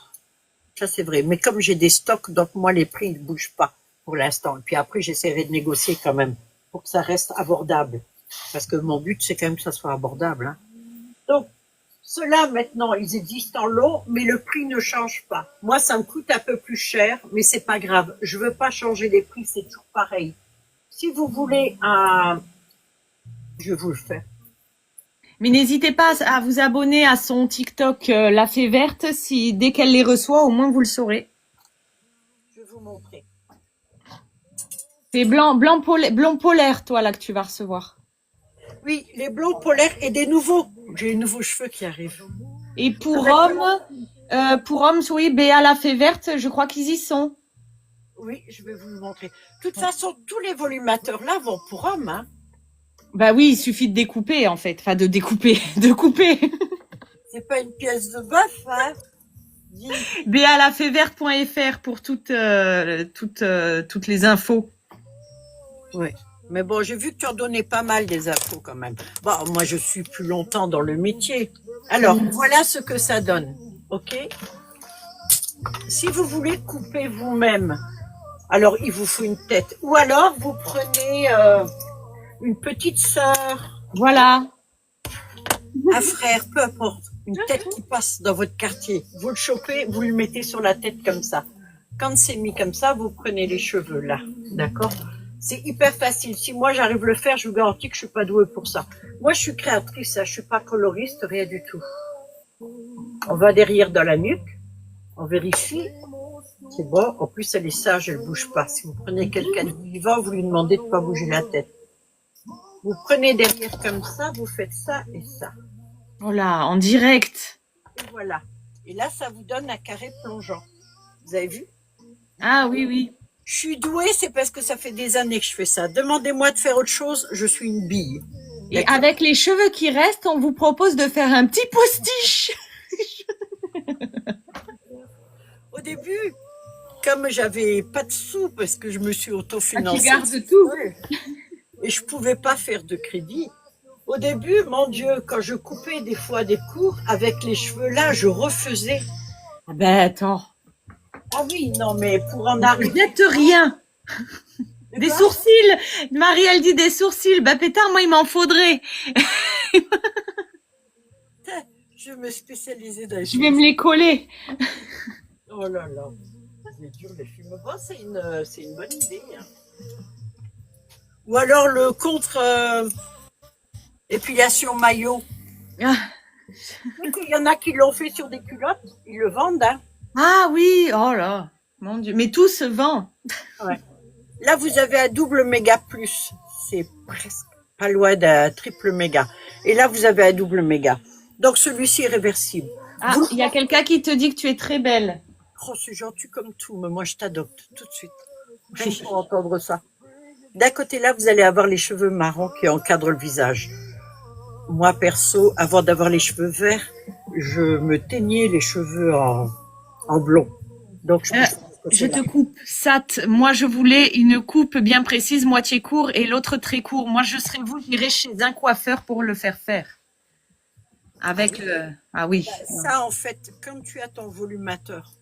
Ça, c'est vrai. Mais comme j'ai des stocks, donc moi, les prix ne bougent pas pour l'instant. Et puis après, j'essaierai de négocier quand même pour que ça reste abordable. Parce que mon but, c'est quand même que ça soit abordable. Hein. Donc, ceux-là, maintenant, ils existent en lot, mais le prix ne change pas. Moi, ça me coûte un peu plus cher, mais c'est pas grave. Je veux pas changer les prix, c'est toujours pareil. Si vous voulez un... Je vous le fais. Mais n'hésitez pas à vous abonner à son TikTok La Fée Verte. Si dès qu'elle les reçoit, au moins vous le saurez. Je vais vous montrer. C'est blond polaire, toi, là, que tu vas recevoir. Oui, les blonds polaires et des nouveaux. J'ai des nouveaux cheveux qui arrivent. Et pour hommes, oui, Béa La Fée Verte, je crois qu'ils y sont. Oui, je vais vous le montrer. De toute façon, tous les volumateurs là vont pour hommes. Hein. Bah oui, il suffit de découper, en fait. Enfin, de découper, de couper. C'est pas une pièce de bœuf, hein. Dis. béalaféverte.fr pour toutes les infos. Oui. Mais bon, j'ai vu que tu en donnais pas mal des infos quand même. Bon, moi, je suis plus longtemps dans le métier. Alors, voilà ce que ça donne. OK? Si vous voulez couper vous-même, alors il vous faut une tête. Ou alors, vous prenez une petite sœur, Voilà. un frère, peu importe. Une tête qui passe dans votre quartier. Vous le chopez, vous le mettez sur la tête comme ça. Quand c'est mis comme ça, vous prenez les cheveux là. D'accord? C'est hyper facile. Si moi j'arrive à le faire, je vous garantis que je suis pas douée pour ça. Moi, je suis créatrice, hein, je suis pas coloriste, rien du tout. On va derrière dans la nuque, on vérifie. C'est bon. En plus, elle est sage, elle bouge pas. Si vous prenez quelqu'un de vivant, vous lui demandez de pas bouger la tête. Vous prenez derrière comme ça, vous faites ça et ça. Voilà, en direct. Et voilà. Et là, ça vous donne un carré plongeant. Vous avez vu? Ah oui, oui. Je suis douée, c'est parce que ça fait des années que je fais ça. Demandez-moi de faire autre chose, je suis une bille. Et avec les cheveux qui restent, on vous propose de faire un petit postiche. Au début, comme j'avais pas de sous parce que je me suis autofinancée. Qui garde tout. Et je pouvais pas faire de crédit. Au début, mon Dieu, quand je coupais des fois des cours avec les cheveux là, je refaisais. Ah ben attends. Ah oui, non, mais pour en Vous arriver. n'êtes rien. Des sourcils. Marie, elle dit des sourcils. Bah pétard, moi, il m'en faudrait. Je me spécialisais dans les Je vais me les coller. Oh là là, c'est dur les films. Bon, c'est une bonne idée. Hein. Ou alors le contre épilation maillot. Ah. Il y en a qui l'ont fait sur des culottes, ils le vendent. Hein. Ah oui, oh là, mon Dieu. Mais tout se vend. Ouais. Là, vous avez un double méga plus. C'est presque pas loin d'un triple méga. Et là, vous avez un double méga. Donc, celui-ci est réversible. Ah, il y a quelqu'un qui te dit que tu es très belle. Oh, c'est gentil comme tout, mais moi, je t'adopte tout de suite. Rien que pour entendre ça. D'un côté, là, vous allez avoir les cheveux marrons qui encadrent le visage. Moi, perso, avant d'avoir les cheveux verts, je me teignais les cheveux en blond. Donc, je te coupe. Sat, moi, je voulais une coupe bien précise, moitié court, et l'autre très court. Moi, je serais vous, j'irais chez un coiffeur pour le faire faire. Avec le... Ah oui. Ça, en fait, comme tu as ton volumateur,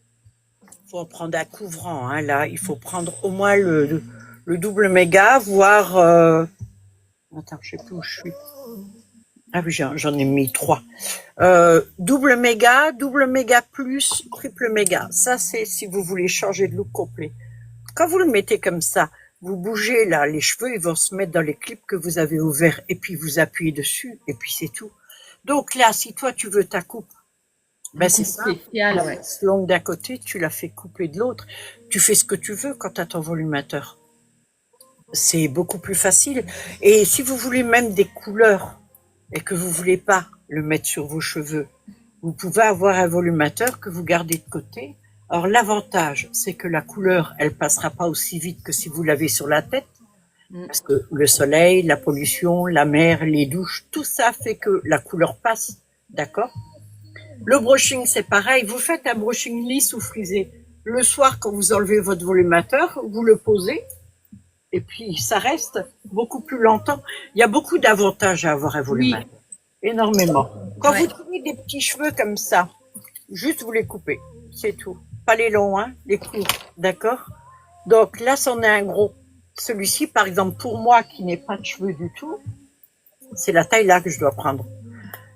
faut en prendre un couvrant. Hein, là, il faut prendre au moins le double méga, voire... Attends, je sais plus où je suis. Ah oui, j'en ai mis 3. Double méga plus, triple méga. Ça, c'est si vous voulez changer de look complet. Quand vous le mettez comme ça, vous bougez là, les cheveux, ils vont se mettre dans les clips que vous avez ouverts, et puis vous appuyez dessus, et puis c'est tout. Donc là, si toi, tu veux ta coupe, ben c'est ça. Spécial, ouais. Longue d'un côté, tu la fais couper de l'autre. Tu fais ce que tu veux quand tu as ton volumateur. C'est beaucoup plus facile. Et si vous voulez même des couleurs et que vous voulez pas le mettre sur vos cheveux, vous pouvez avoir un volumateur que vous gardez de côté. Alors l'avantage, c'est que la couleur, elle passera pas aussi vite que si vous l'avez sur la tête. Parce que le soleil, la pollution, la mer, les douches, tout ça fait que la couleur passe. D'accord? Le brushing, c'est pareil. Vous faites un brushing lisse ou frisé. Le soir, quand vous enlevez votre volumateur, vous le posez. Et puis, ça reste beaucoup plus longtemps. Il y a beaucoup d'avantages à avoir un volumateur. Oui. Énormément. Quand vous trouvez des petits cheveux comme ça, juste vous les coupez. C'est tout. Pas les longs, hein, les courts. D'accord? Donc là, c'en est un gros. Celui-ci, par exemple, pour moi, qui n'ai pas de cheveux du tout, c'est la taille là que je dois prendre.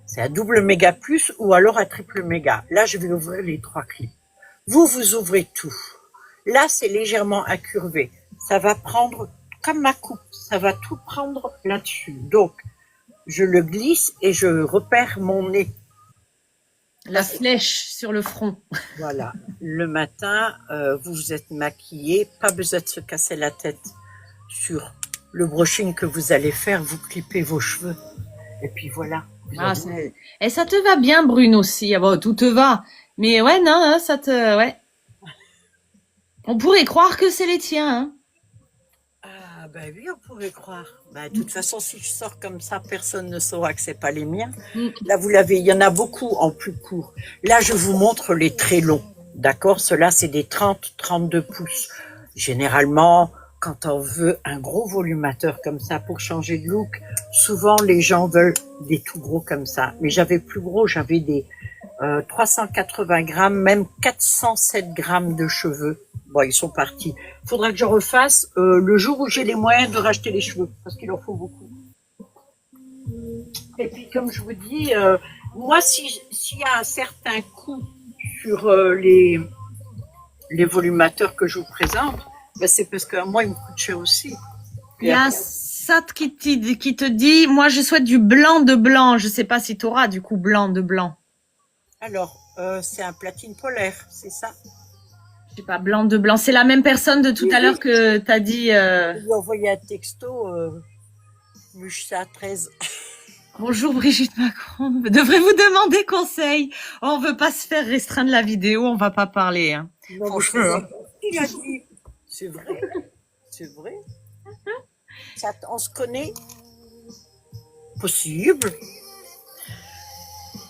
C'est un double méga plus ou alors un triple méga. Là, je vais ouvrir les 3 clips. Vous ouvrez tout. Là, c'est légèrement incurvé. Ça va prendre comme ma coupe. Ça va tout prendre là-dessus. Donc, je le glisse et je repère mon nez. La flèche sur le front. Voilà. Le matin, vous vous êtes maquillé. Pas besoin de se casser la tête sur le brushing que vous allez faire. Vous clippez vos cheveux. Et puis voilà. Ah, et ça te va bien, Brune, aussi. Ah bon, tout te va. Mais ouais, non, ça te... Ouais. On pourrait croire que c'est les tiens, hein. Ah, ben oui, on pourrait croire. Ben, de toute façon, si je sors comme ça, personne ne saura que c'est pas les miens. Là, vous l'avez, il y en a beaucoup en plus court. Là, je vous montre les très longs. D'accord? Ceux-là, c'est des 30-32 pouces. Généralement, quand on veut un gros volumateur comme ça pour changer de look, souvent les gens veulent des tout gros comme ça. Mais j'avais plus gros, j'avais des 380 grammes, même 407 grammes de cheveux. Bon, ils sont partis. Faudra que je refasse le jour où j'ai les moyens de racheter les cheveux, parce qu'il en faut beaucoup. Et puis, comme je vous dis, moi, s'il y a un certain coût sur les volumateurs que je vous présente, ben c'est parce que moi, il me coûte cher aussi. Il y a Sat qui te dit, moi, je souhaite du blanc de blanc. Je sais pas si tu auras du coup blanc de blanc. Alors, c'est un platine polaire, c'est ça? Je sais pas, blanc de blanc. C'est la même personne de tout à l'heure que tu as dit. Je lui ai envoyé un texto, Mucha 13. Bonjour Brigitte Macron. Devrez-vous demander conseil? On veut pas se faire restreindre la vidéo, on va pas parler. Hein. Non, franchement, il a dit. C'est vrai. C'est vrai. Ça, on se connaît. Possible.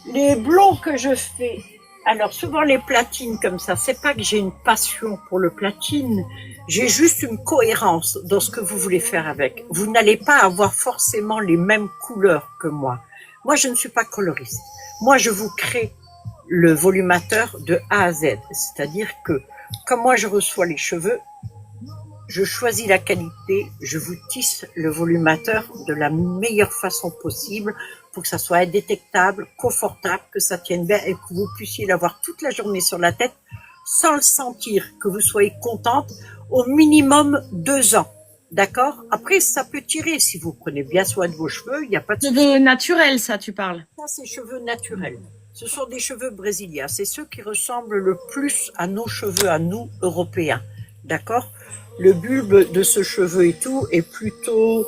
Les blonds que je fais, alors souvent les platines comme ça, c'est pas que j'ai une passion pour le platine, j'ai juste une cohérence dans ce que vous voulez faire avec. Vous n'allez pas avoir forcément les mêmes couleurs que moi. Moi, je ne suis pas coloriste. Moi, je vous crée le volumateur de A à Z. C'est-à-dire que, comme moi je reçois les cheveux, je choisis la qualité, je vous tisse le volumateur de la meilleure façon possible pour que ça soit indétectable, confortable, que ça tienne bien et que vous puissiez l'avoir toute la journée sur la tête sans le sentir, que vous soyez contente au minimum 2 ans. D'accord? Après, ça peut tirer si vous prenez bien soin de vos cheveux, il n'y a pas de souci. Cheveux naturels, ça, tu parles. Ça, c'est cheveux naturels. Ce sont des cheveux brésiliens. C'est ceux qui ressemblent le plus à nos cheveux, à nous, Européens. D'accord? Le bulbe de ce cheveu et tout est plutôt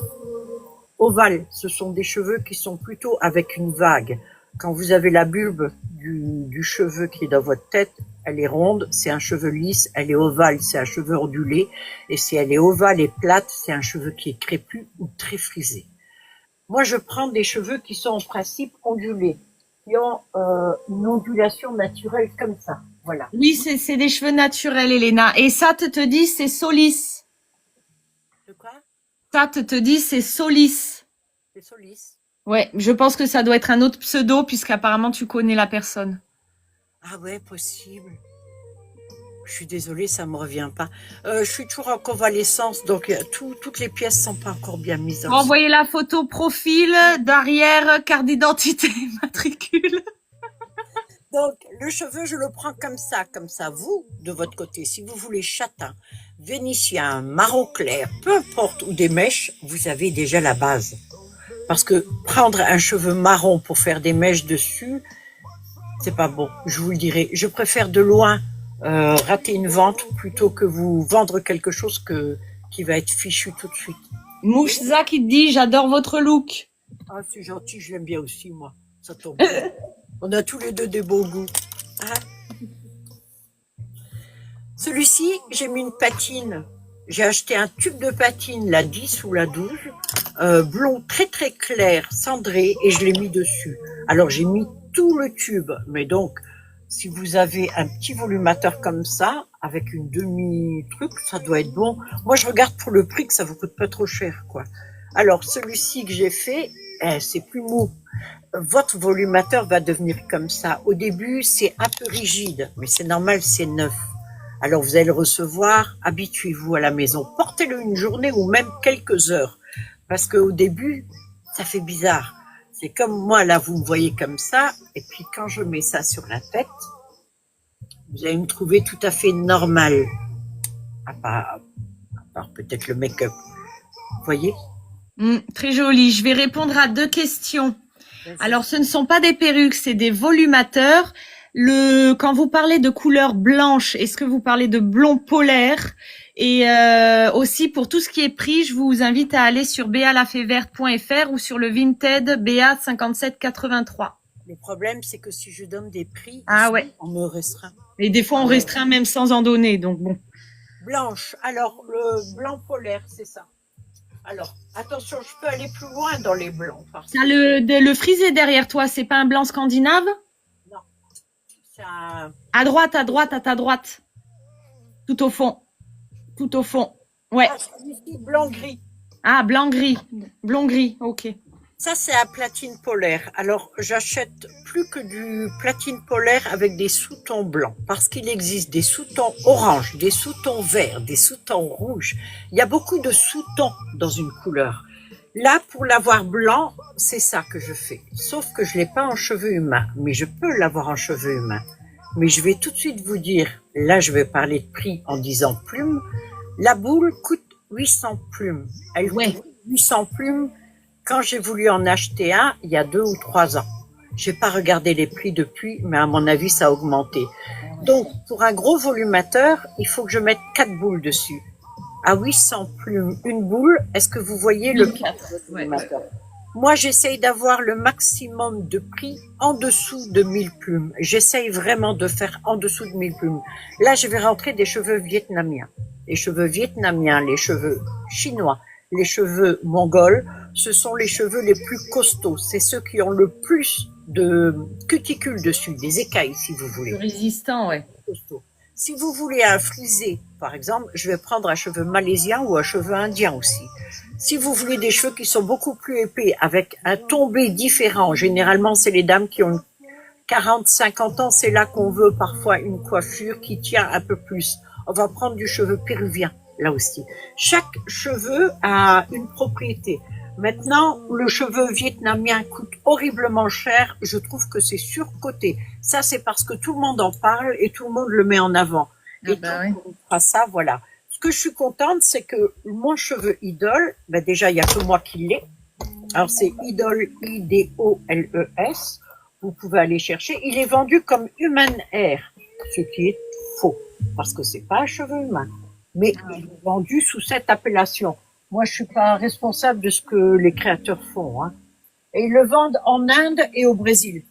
ovale. Ce sont des cheveux qui sont plutôt avec une vague. Quand vous avez la bulbe du cheveu qui est dans votre tête, elle est ronde, c'est un cheveu lisse. Elle est ovale, c'est un cheveu ondulé. Et si elle est ovale et plate, c'est un cheveu qui est crépus ou très frisé. Moi, je prends des cheveux qui sont en principe ondulés, qui ont une ondulation naturelle comme ça. Voilà. Oui, c'est des cheveux naturels, Elena. Et ça te dit, c'est Solis. De quoi? Ça te dit, c'est Solis. C'est Solis. Ouais, je pense que ça doit être un autre pseudo, puisqu'apparemment tu connais la personne. Ah ouais, possible. Je suis désolée, ça me revient pas. Je suis toujours en convalescence, donc toutes les pièces sont pas encore bien mises en Envoyez la photo profil, d'arrière, carte d'identité, matricule. Donc, le cheveu, je le prends comme ça, comme ça. Vous, de votre côté, si vous voulez châtain, vénitien, marron clair, peu importe, ou des mèches, vous avez déjà la base. Parce que prendre un cheveu marron pour faire des mèches dessus, c'est pas bon, je vous le dirai. Je préfère de loin rater une vente plutôt que vous vendre quelque chose qui va être fichu tout de suite. Mouchza qui te dit, j'adore votre look. Ah, c'est gentil, je l'aime bien aussi, moi. Ça tombe bien. On a tous les deux des beaux goûts. Hein? Celui-ci, j'ai mis une patine. J'ai acheté un tube de patine, la 10 ou la 12, blond très très clair, cendré, et je l'ai mis dessus. Alors j'ai mis tout le tube, mais donc si vous avez un petit volumateur comme ça, avec une demi-truc, ça doit être bon. Moi je regarde pour le prix que ça vous coûte pas trop cher, quoi. Alors celui-ci que j'ai fait, c'est plus mou. Votre volumateur va devenir comme ça. Au début, c'est un peu rigide, mais c'est normal, c'est neuf. Alors vous allez le recevoir, habituez-vous à la maison. Portez-le une journée ou même quelques heures, parce qu'au début, ça fait bizarre. C'est comme moi, là, vous me voyez comme ça, et puis quand je mets ça sur la tête, vous allez me trouver tout à fait normal. À part peut-être le make-up. Vous voyez? Très joli. Je vais répondre à 2 questions. Alors, ce ne sont pas des perruques, c'est des volumateurs. Quand vous parlez de couleur blanche, est-ce que vous parlez de blond polaire? Et aussi, pour tout ce qui est prix, je vous invite à aller sur balafeverte.fr ou sur le Vinted BA 5783. Le problème, c'est que si je donne des prix, ouais, on me restreint. Et des fois, on restreint même sans en donner, donc bon. Blanche. Alors, le blanc polaire, c'est ça. Alors, attention, je peux aller plus loin dans les blancs. T'as le frisé derrière toi, c'est pas un blanc scandinave? Non. C'est un... À ta droite. Tout au fond. Ouais. Ah, celui-ci, blanc-gris. Ah, blanc-gris. Blond-gris, ok. Ça, c'est un platine polaire. Alors, j'achète plus que du platine polaire avec des sous-tons blancs. Parce qu'il existe des sous-tons orange, des sous-tons verts, des sous-tons rouges. Il y a beaucoup de sous-tons dans une couleur. Là, pour l'avoir blanc, c'est ça que je fais. Sauf que je l'ai pas en cheveux humains. Mais je peux l'avoir en cheveux humains. Mais je vais tout de suite vous dire, là, je vais parler de prix en disant plumes. La boule coûte 800 plumes. Elle coûte 800 plumes. Quand j'ai voulu en acheter un, il y a 2 ou 3 ans. J'ai pas regardé les prix depuis, mais à mon avis, ça a augmenté. Donc, pour un gros volumateur, il faut que je mette 4 boules dessus. À 800 plumes, une boule, est-ce que vous voyez le volumateur? Moi, j'essaye d'avoir le maximum de prix en dessous de 1000 plumes. J'essaye vraiment de faire en dessous de 1000 plumes. Là, je vais rentrer des cheveux vietnamiens. Les cheveux vietnamiens, les cheveux chinois, les cheveux mongols, ce sont les cheveux les plus costauds. C'est ceux qui ont le plus de cuticules dessus, des écailles, si vous voulez. Résistant, ouais. Costaud. Si vous voulez un frisé, par exemple, je vais prendre un cheveu malaisien ou un cheveu indien aussi. Si vous voulez des cheveux qui sont beaucoup plus épais, avec un tombé différent, généralement, c'est les dames qui ont 40, 50 ans, c'est là qu'on veut parfois une coiffure qui tient un peu plus. On va prendre du cheveu péruvien, là aussi. Chaque cheveu a une propriété. Maintenant, le cheveu vietnamien coûte horriblement cher. Je trouve que c'est surcoté. Ça, c'est parce que tout le monde en parle et tout le monde le met en avant. Et on fera ça, voilà. Ce que je suis contente, c'est que mon cheveu idole, déjà, il y a que moi qui l'ai. Alors, c'est Idole, I-D-O-L-E-S. Vous pouvez aller chercher. Il est vendu comme Human Hair, ce qui est faux, parce que c'est pas un cheveu humain. Mais il est vendu sous cette appellation. Moi, je suis pas responsable de ce que les créateurs font, hein. Et ils le vendent en Inde et au Brésil.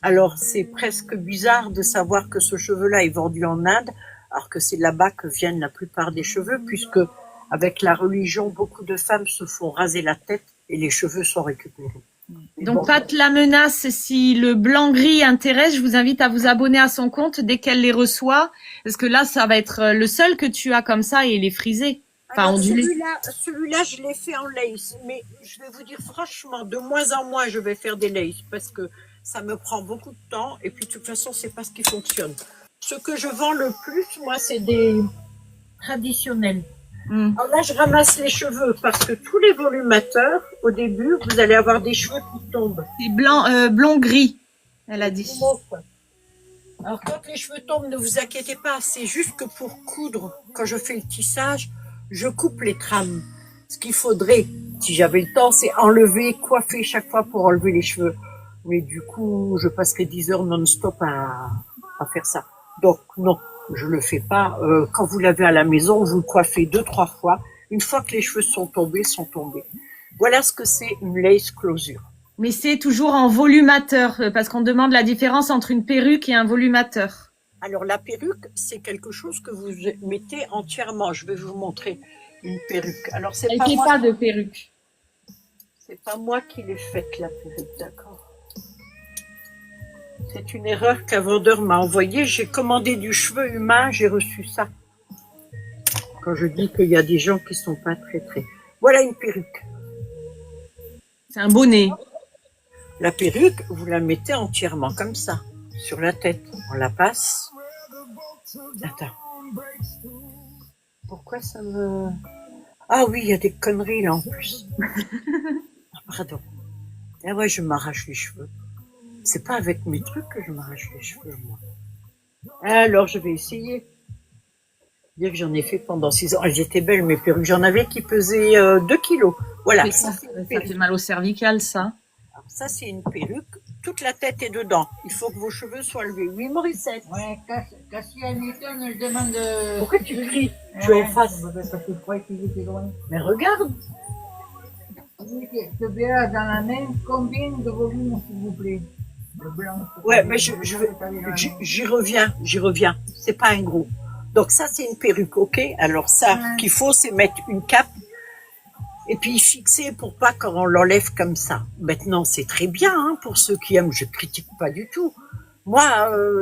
Alors, c'est presque bizarre de savoir que ce cheveu-là est vendu en Inde, alors que c'est là-bas que viennent la plupart des cheveux, puisque avec la religion, beaucoup de femmes se font raser la tête et les cheveux sont récupérés. Donc, bon. Pat la menace, si le blanc-gris intéresse, je vous invite à vous abonner à son compte dès qu'elle les reçoit, parce que là, ça va être le seul que tu as comme ça et il est frisé. Enfin, ondulé. Celui-là, je l'ai fait en lace, mais je vais vous dire franchement, de moins en moins, je vais faire des laces parce que ça me prend beaucoup de temps et puis de toute façon, c'est pas ce qui fonctionne. Ce que je vends le plus, moi, c'est des traditionnels. Alors là, je ramasse les cheveux parce que tous les volumateurs, au début, vous allez avoir des cheveux qui tombent. C'est blanc, blond-gris, elle a dit. Alors, quand les cheveux tombent, ne vous inquiétez pas, c'est juste que pour coudre, quand je fais le tissage, je coupe les trames. Ce qu'il faudrait, si j'avais le temps, c'est enlever, coiffer chaque fois pour enlever les cheveux. Mais du coup, je passerai 10 heures non-stop à faire ça. Donc, non, je le fais pas. Quand vous l'avez à la maison, vous le coiffez 2-3 fois. Une fois que les cheveux sont tombés, sont tombés. Voilà ce que c'est une lace closure. Mais c'est toujours en volumateur, parce qu'on demande la différence entre une perruque et un volumateur. Alors, la perruque, c'est quelque chose que vous mettez entièrement. Je vais vous montrer une perruque. Alors, c'est Elle pas fait moi, pas de perruque. c'est pas moi qui l'ai faite, la perruque, d'accord. C'est une erreur qu'un vendeur m'a envoyée. J'ai commandé du cheveu humain, j'ai reçu ça. Quand je dis qu'il y a des gens qui sont pas très. Voilà une perruque. C'est un bonnet. La perruque, vous la mettez entièrement comme ça, sur la tête. On la passe. Attends. Pourquoi ça me... Ah oui, il y a des conneries là en plus. Ah, pardon. Ah ouais, je m'arrache les cheveux. C'est pas avec mes trucs que je m'arrache les cheveux, moi. Alors, je vais essayer. Dire que j'en ai fait pendant 6 ans. Elles étaient belles, mes perruques. J'en avais qui pesaient 2 kilos. Voilà. Et ça fait mal au cervical, ça. Alors, ça, c'est une perruque. Toute la tête est dedans. Il faut que vos cheveux soient levés. Oui, Morissette. Ouais, Cassie Hamilton, elle demande... Pourquoi tu cries? Je suis en face. Parce que je croyais qu'il était loin. Mais regarde. Ce BA dans la main, combien de volume, s'il vous plaît? Le blanc. Ouais, mais j'y reviens. C'est pas un gros. Donc ça, c'est une perruque, ok? Alors ça, qu'il faut, c'est mettre une cape et puis fixer pour pas qu'on l'enlève comme ça. Maintenant, c'est très bien, hein, pour ceux qui aiment. Je critique pas du tout. Moi,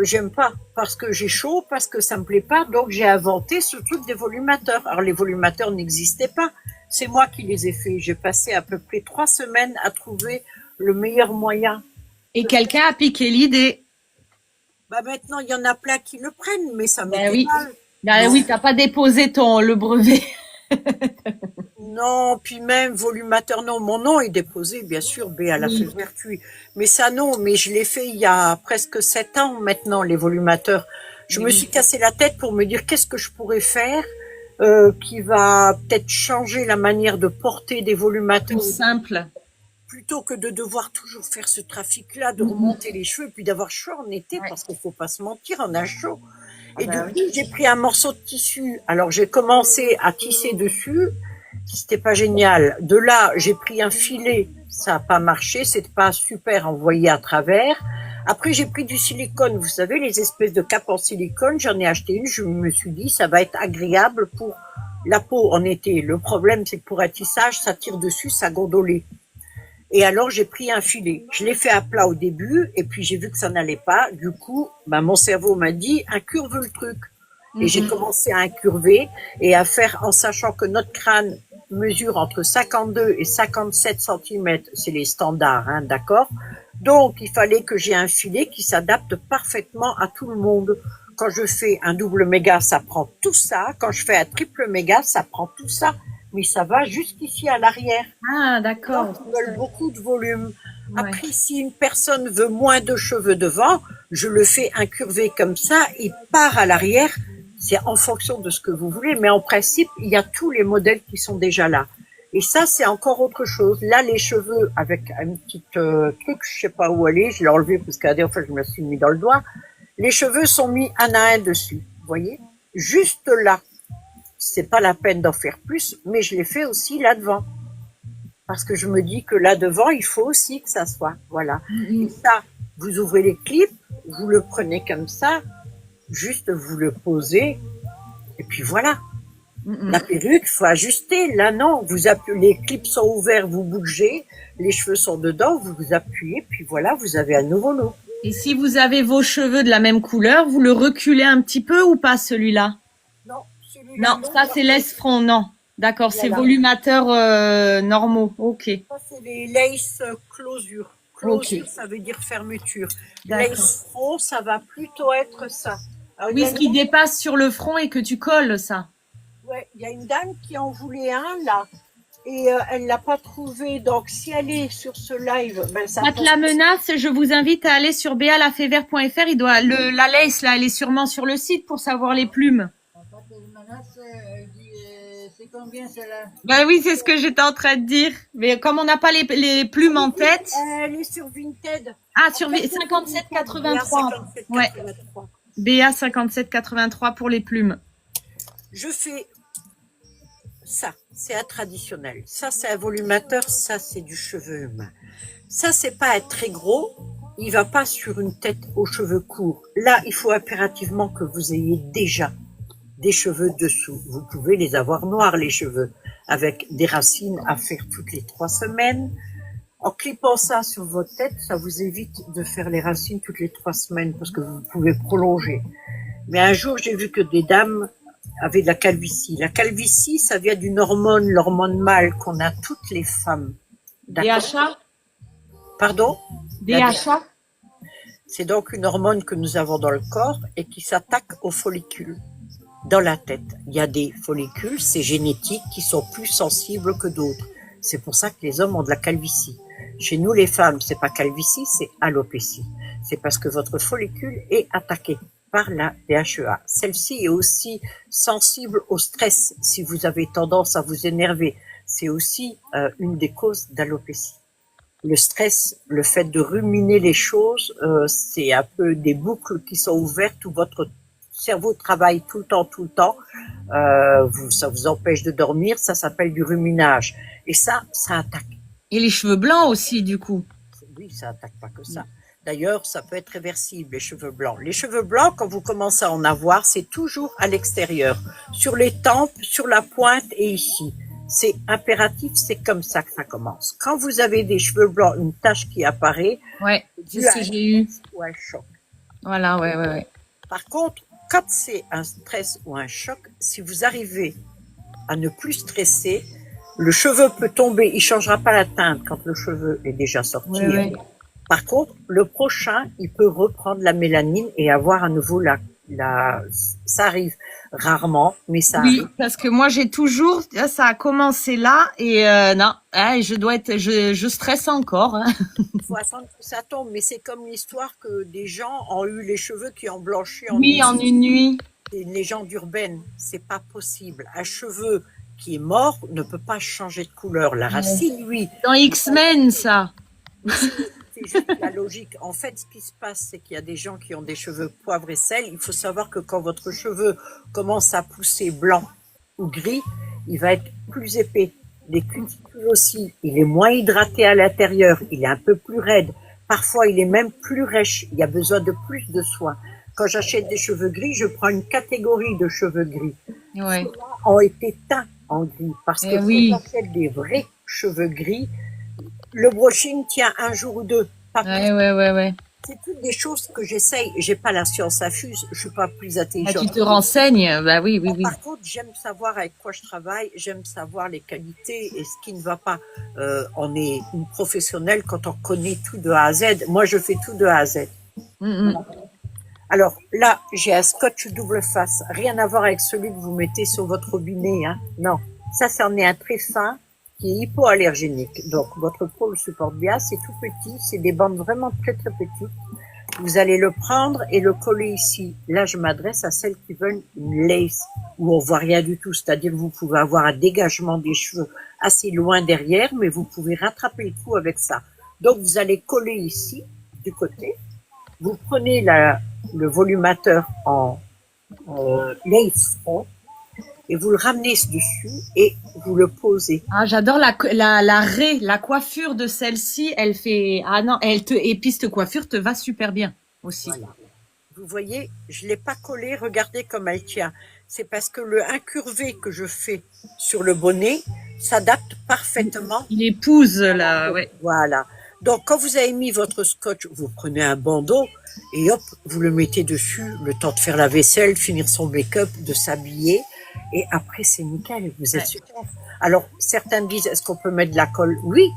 j'aime pas parce que j'ai chaud, parce que ça me plaît pas. Donc j'ai inventé ce truc des volumateurs. Alors les volumateurs n'existaient pas. C'est moi qui les ai faits. J'ai passé à peu près 3 semaines à trouver le meilleur moyen. Et quelqu'un a piqué l'idée. Bah maintenant, il y en a plein qui le prennent, mais ça Ben m'était oui. mal. Ben oui, t'as pas déposé le brevet. Non, puis même volumateur, non. Mon nom est déposé, bien sûr, B à la Oui. Vertu. Mais ça, non. Mais je l'ai fait il y a presque 7 ans maintenant, les volumateurs. Je me suis cassé la tête pour me dire qu'est-ce que je pourrais faire qui va peut-être changer la manière de porter des volumateurs. Tout simple. Plutôt que de devoir toujours faire ce trafic-là, de remonter les cheveux, puis d'avoir chaud en été, parce qu'il faut pas se mentir, on a chaud. Et du coup, j'ai pris un morceau de tissu. Alors, j'ai commencé à tisser dessus. C'était pas génial. De là, j'ai pris un filet. Ça a pas marché. C'était pas super envoyé à travers. Après, j'ai pris du silicone. Vous savez, les espèces de capes en silicone. J'en ai acheté une. Je me suis dit, ça va être agréable pour la peau en été. Le problème, c'est que pour un tissage, ça tire dessus, ça gondolait. Et alors, j'ai pris un filet. Je l'ai fait à plat au début, et puis j'ai vu que ça n'allait pas. Du coup, mon cerveau m'a dit, incurve le truc. Et j'ai commencé à incurver et à faire en sachant que notre crâne mesure entre 52 et 57 cm. C'est les standards, hein, d'accord? Donc, il fallait que j'ai un filet qui s'adapte parfaitement à tout le monde. Quand je fais un double méga, ça prend tout ça. Quand je fais un triple méga, ça prend tout ça. Mais ça va jusqu'ici à l'arrière. Ah, d'accord. Ils veulent beaucoup de volume. Ouais. Après, si une personne veut moins de cheveux devant, je le fais incurver comme ça, il part à l'arrière. C'est en fonction de ce que vous voulez, mais en principe, il y a tous les modèles qui sont déjà là. Et ça, c'est encore autre chose. Là, les cheveux, avec un petit truc, je sais pas où aller, je l'ai enlevé parce qu'à dernière fois, je me suis mis dans le doigt. Les cheveux sont mis un à un dessus, vous voyez? Juste là. C'est pas la peine d'en faire plus, mais je l'ai fait aussi là devant. Parce que je me dis que là devant, il faut aussi que ça soit. Voilà. Et ça, vous ouvrez les clips, vous le prenez comme ça, juste vous le posez, et puis voilà. La perruque, faut ajuster. Là, non, les clips sont ouverts, vous bougez, les cheveux sont dedans, vous vous appuyez, puis voilà, vous avez un nouveau look. Et si vous avez vos cheveux de la même couleur, vous le reculez un petit peu ou pas celui-là? Non, celui-là, Non, ça c'est laisse-front, non. D'accord, c'est Voilà. volumateurs normaux. Ok. Ça, c'est les lace closure. Closure, ça veut dire fermeture. D'accord. Lace front, ça va plutôt être ça. Alors, Oui, ce qui dépasse sur le front et que tu colles, ça. ouais, il y a une dame qui en voulait un, là. Et elle l'a pas trouvé. Donc, si elle est sur ce live, ben, ça Pat la menace, je vous invite à aller sur bealafever.fr. La lace, là, elle est sûrement sur le site pour savoir les plumes. La pâte de menace, elle dit, c'est combien celle-là? Bah oui, c'est ce que j'étais en train de dire. Mais comme on n'a pas les plumes en tête. Elle est sur Vinted. Ah, sur 57,83. Ouais. 57,83. BA 57,83 pour les plumes. Je fais ça, c'est un traditionnel. Ça, c'est un volumateur. Ça, c'est du cheveu humain. Ça, c'est pas être très gros. Il va pas sur une tête aux cheveux courts. Là, il faut impérativement que vous ayez déjà des cheveux dessous. Vous pouvez les avoir noirs, les cheveux, avec des racines à faire toutes les 3 semaines. En clipant ça sur votre tête, ça vous évite de faire les racines toutes les 3 semaines parce que vous pouvez prolonger. Mais un jour, j'ai vu que des dames avaient de la calvitie. La calvitie, ça vient d'une hormone, l'hormone mâle qu'on a toutes les femmes. DHA? Pardon? DHA? C'est donc une hormone que nous avons dans le corps et qui s'attaque aux follicules dans la tête. Il y a des follicules, c'est génétique, qui sont plus sensibles que d'autres. C'est pour ça que les hommes ont de la calvitie. Chez nous, les femmes, c'est pas calvitie, c'est alopécie. C'est parce que votre follicule est attaqué par la DHEA. Celle-ci est aussi sensible au stress. Si vous avez tendance à vous énerver, c'est aussi une des causes d'alopécie. Le stress, le fait de ruminer les choses, c'est un peu des boucles qui sont ouvertes où votre cerveau travaille tout le temps. Ça vous empêche de dormir, ça s'appelle du ruminage. Et ça attaque. Et les cheveux blancs aussi, du coup. Oui, ça attaque pas que ça. D'ailleurs, ça peut être réversible, les cheveux blancs. Les cheveux blancs, quand vous commencez à en avoir, c'est toujours à l'extérieur. Sur les tempes, sur la pointe et ici. C'est impératif, c'est comme ça que ça commence. Quand vous avez des cheveux blancs, une tache qui apparaît, ouais, c'est ce que j'ai eu. Ou un choc. Voilà, ouais. Par contre, quand c'est un stress ou un choc, si vous arrivez à ne plus stresser, le cheveu peut tomber, il changera pas la teinte quand le cheveu est déjà sorti. Ouais. Par contre, le prochain, il peut reprendre la mélanine et avoir à nouveau ça arrive rarement, mais ça arrive. Oui, parce que moi j'ai toujours, ça a commencé là et non, je stresse encore. Hein. Il faut attendre que ça tombe, mais c'est comme l'histoire que des gens ont eu les cheveux qui ont blanchi en une nuit. C'est une légende urbaine, c'est pas possible. Un cheveu qui est mort ne peut pas changer de couleur. La racine, oui. Dans X-Men, ça. C'est juste la logique. En fait, ce qui se passe, c'est qu'il y a des gens qui ont des cheveux poivre et sel. Il faut savoir que quand votre cheveu commence à pousser blanc ou gris, il va être plus épais. Les cuticules aussi, il est moins hydraté à l'intérieur, il est un peu plus raide. Parfois, il est même plus rêche. Il y a besoin de plus de soins. Quand j'achète des cheveux gris, je prends une catégorie de cheveux gris. Ouais. Ceux-là ont été teints en gris. Parce que oui. quand j'achète des vrais cheveux gris, le brushing tient un jour ou deux. Ouais. C'est toutes des choses que j'essaye. J'ai pas la science infuse, je suis pas plus intelligente. Ah, tu te renseignes, bah oui. Par contre, j'aime savoir avec quoi je travaille, j'aime savoir les qualités et ce qui ne va pas. On est une professionnelle quand on connaît tout de A à Z. Moi, je fais tout de A à Z. Alors là, j'ai un scotch double face, rien à voir avec celui que vous mettez sur votre robinet. Hein. Non, ça, c'en est un très fin qui est hypoallergénique. Donc, votre peau le supporte bien, c'est tout petit, c'est des bandes vraiment très petites. Vous allez le prendre et le coller ici. Là, je m'adresse à celles qui veulent une lace où on voit rien du tout. C'est-à-dire que vous pouvez avoir un dégagement des cheveux assez loin derrière, mais vous pouvez rattraper le coup avec ça. Donc, vous allez coller ici, du côté. Vous prenez le volumateur en lace front et vous le ramenez dessus et vous le posez. Ah, j'adore la coiffure de celle-ci. Elle fait, et puis cette coiffure te va super bien aussi. Voilà. Vous voyez, je l'ai pas collé. Regardez comme elle tient. C'est parce que le incurvé que je fais sur le bonnet s'adapte parfaitement. Il épouse là, ouais. Voilà. Donc, quand vous avez mis votre scotch, vous prenez un bandeau et hop, vous le mettez dessus, le temps de faire la vaisselle, finir son make-up, de s'habiller. Et après, c'est nickel, vous êtes super. Alors, certains me disent, est-ce qu'on peut mettre de la colle? Oui,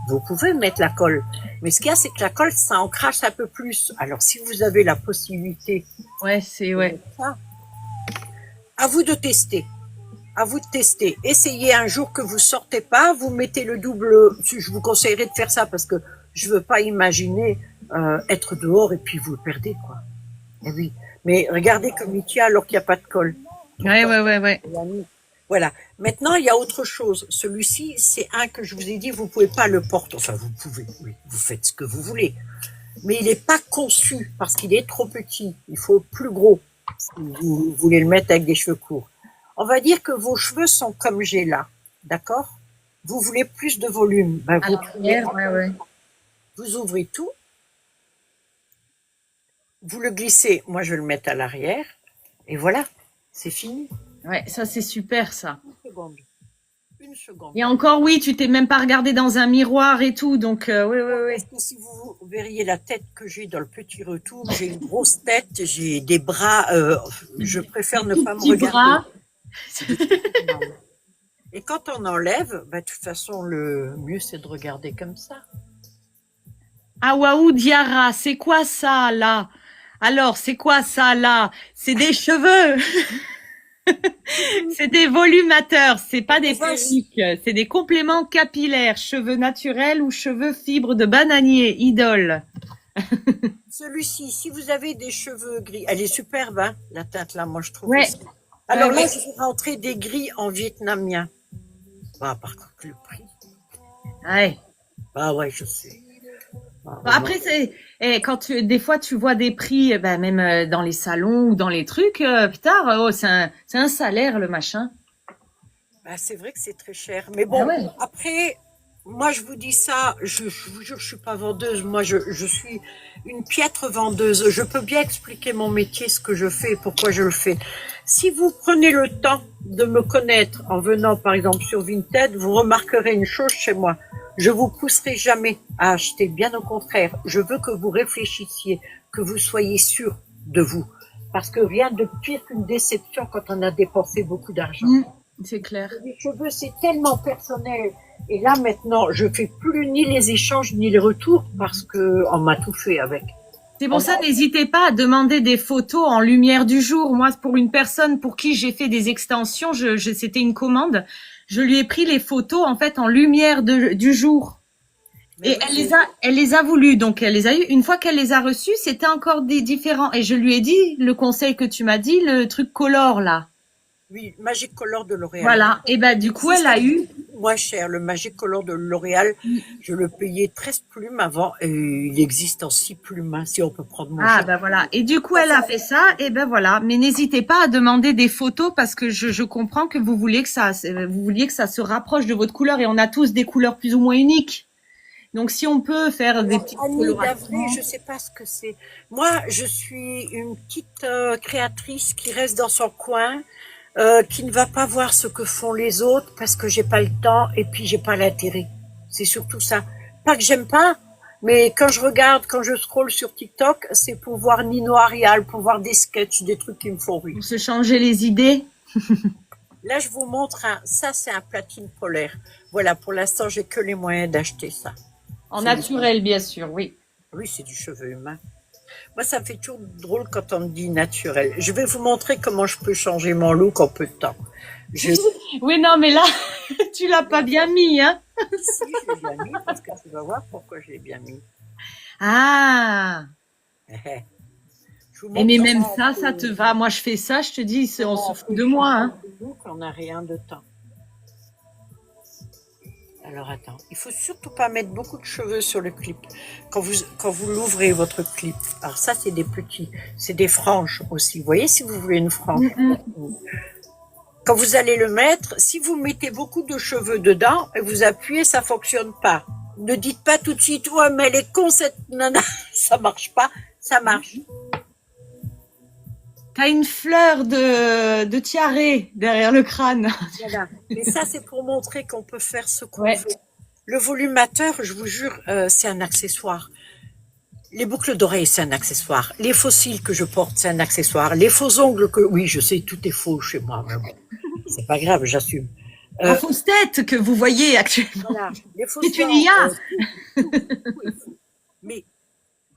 vous pouvez mettre la colle. Mais ce qu'il y a, c'est que la colle, ça encrache un peu plus. Alors, si vous avez la possibilité... Ouais, c'est... Ouais. À vous de tester. À vous de tester. Essayez un jour que vous sortez pas, vous mettez le double. Je vous conseillerais de faire ça parce que je veux pas imaginer être dehors et puis vous le perdez, quoi. Eh oui. Mais regardez comme il tient alors qu'il n'y a pas de colle. Ouais. Voilà. Maintenant, il y a autre chose. Celui-ci, c'est un que je vous ai dit, vous pouvez pas le porter. Enfin, vous pouvez, oui, vous faites ce que vous voulez. Mais il n'est pas conçu parce qu'il est trop petit. Il faut plus gros si vous voulez le mettre avec des cheveux courts. On va dire que vos cheveux sont comme j'ai là. D'accord? Vous voulez plus de volume. Ben, À l'arrière, ouais. vous ouvrez tout. Vous le glissez. Moi, je vais le mettre à l'arrière. Et voilà. C'est fini. Ouais, ça c'est super ça. Une seconde. Une seconde. Et encore, oui, tu t'es même pas regardé dans un miroir et tout, donc oui. Parce que si vous verriez la tête que j'ai dans le petit retour, j'ai une grosse tête, j'ai des bras, je préfère ne pas me Petits regarder. bras. Et quand on enlève, bah, de toute façon, le mieux c'est de regarder comme ça. Ah waouh, Diarra, c'est quoi ça là? Alors, c'est quoi ça là? C'est des cheveux. C'est des volumateurs, c'est pas des perruques, c'est des compléments capillaires, cheveux naturels ou cheveux fibres de bananier, idole. Celui-ci, si vous avez des cheveux gris, elle est superbe, hein, la teinte là, moi je trouve. Ouais. Aussi. Alors Ouais. là, je vais rentrer des gris en vietnamien. Bah, par contre, le prix. Ouais. Bah ouais, je sais. Bah, Bon, après, des fois tu vois des prix, ben, même dans les salons ou dans les trucs, putain, oh, c'est un salaire le machin. bah, c'est vrai que c'est très cher. Mais bon, Ah ouais. après, moi je vous dis ça, je vous jure, je suis pas vendeuse. Moi, je suis une piètre vendeuse. Je peux bien expliquer mon métier, ce que je fais et pourquoi je le fais. Si vous prenez le temps de me connaître en venant, par exemple, sur Vinted, vous remarquerez une chose chez moi. Je vous pousserai jamais à acheter. Bien au contraire, je veux que vous réfléchissiez, que vous soyez sûr de vous. Parce que rien de pire qu'une déception quand on a dépensé beaucoup d'argent. C'est clair. Les cheveux, c'est tellement personnel. Et là, maintenant, je fais plus ni les échanges ni les retours parce que on m'a tout fait avec. C'est pour ça, n'hésitez pas à demander des photos en lumière du jour. Moi, pour une personne pour qui j'ai fait des extensions, c'était une commande. Je lui ai pris les photos, en fait, en lumière du jour. Mais Et oui, elle les a voulues. Donc, elle les a eues. Une fois qu'elle les a reçues, c'était encore différent. Et je lui ai dit, le conseil que tu m'as dit, le truc color, là. oui, Magic Color de L'Oréal. Voilà. Et ben, du coup, elle a eu. Moins cher, le Magic Color de L'Oréal, je le payais 13 plumes avant et il existe en 6 plumes, hein, si on peut prendre moins Ah, cher. ben voilà. Et du coup, elle a fait ça. Et ben voilà. Mais n'hésitez pas à demander des photos parce que je comprends que vous vouliez que ça se rapproche de votre couleur et on a tous des couleurs plus ou moins uniques. Donc, si on peut faire des petites Annie colorations. Davré, je sais pas ce que c'est. Moi, je suis une petite créatrice qui reste dans son coin, qui ne va pas voir ce que font les autres parce que j'ai pas le temps et puis j'ai pas l'intérêt. C'est surtout ça. Pas que j'aime pas, mais quand je regarde, quand je scrolle sur TikTok, c'est pour voir Nino Arial, pour voir des sketchs, des trucs qui me font rire. Pour se changer les idées. Là, je vous montre ça, c'est un platine polaire. Voilà, pour l'instant, j'ai que les moyens d'acheter ça. En naturel, bien sûr, oui. Oui, c'est du cheveu humain. Moi, ça me fait toujours drôle quand on me dit naturel. Je vais vous montrer comment je peux changer mon look en peu de temps. Oui, non, mais là, tu l'as pas bien mis, hein. Si, je l'ai bien mis, parce que tu vas voir pourquoi je l'ai bien mis. Ah. Je vous Et mais même montre ça, ça te va. Moi, je fais ça, je te dis, on se fout de moi, hein. On n'a rien de temps. Alors attends, il faut surtout pas mettre beaucoup de cheveux sur le clip. Quand vous l'ouvrez votre clip, alors ça c'est des petits, c'est des franges aussi. Vous voyez si vous voulez une frange. Quand vous allez le mettre, si vous mettez beaucoup de cheveux dedans et vous appuyez, ça fonctionne pas. Ne dites pas tout de suite, ouais mais elle est con cette nana, ça marche pas, ça marche. T'as une fleur de tiare derrière le crâne. Voilà. Mais ça, c'est pour montrer qu'on peut faire ce qu'on Ouais. veut. Le volumateur, je vous jure, c'est un accessoire. Les boucles d'oreilles, c'est un accessoire. Les faux cils que je porte, c'est un accessoire. Les faux ongles que... Oui, je sais, tout est faux chez moi. Mais bon, c'est pas grave, j'assume. La fausse tête que vous voyez actuellement. Voilà. Les faux C'est une dents, IA. tout est faux. Mais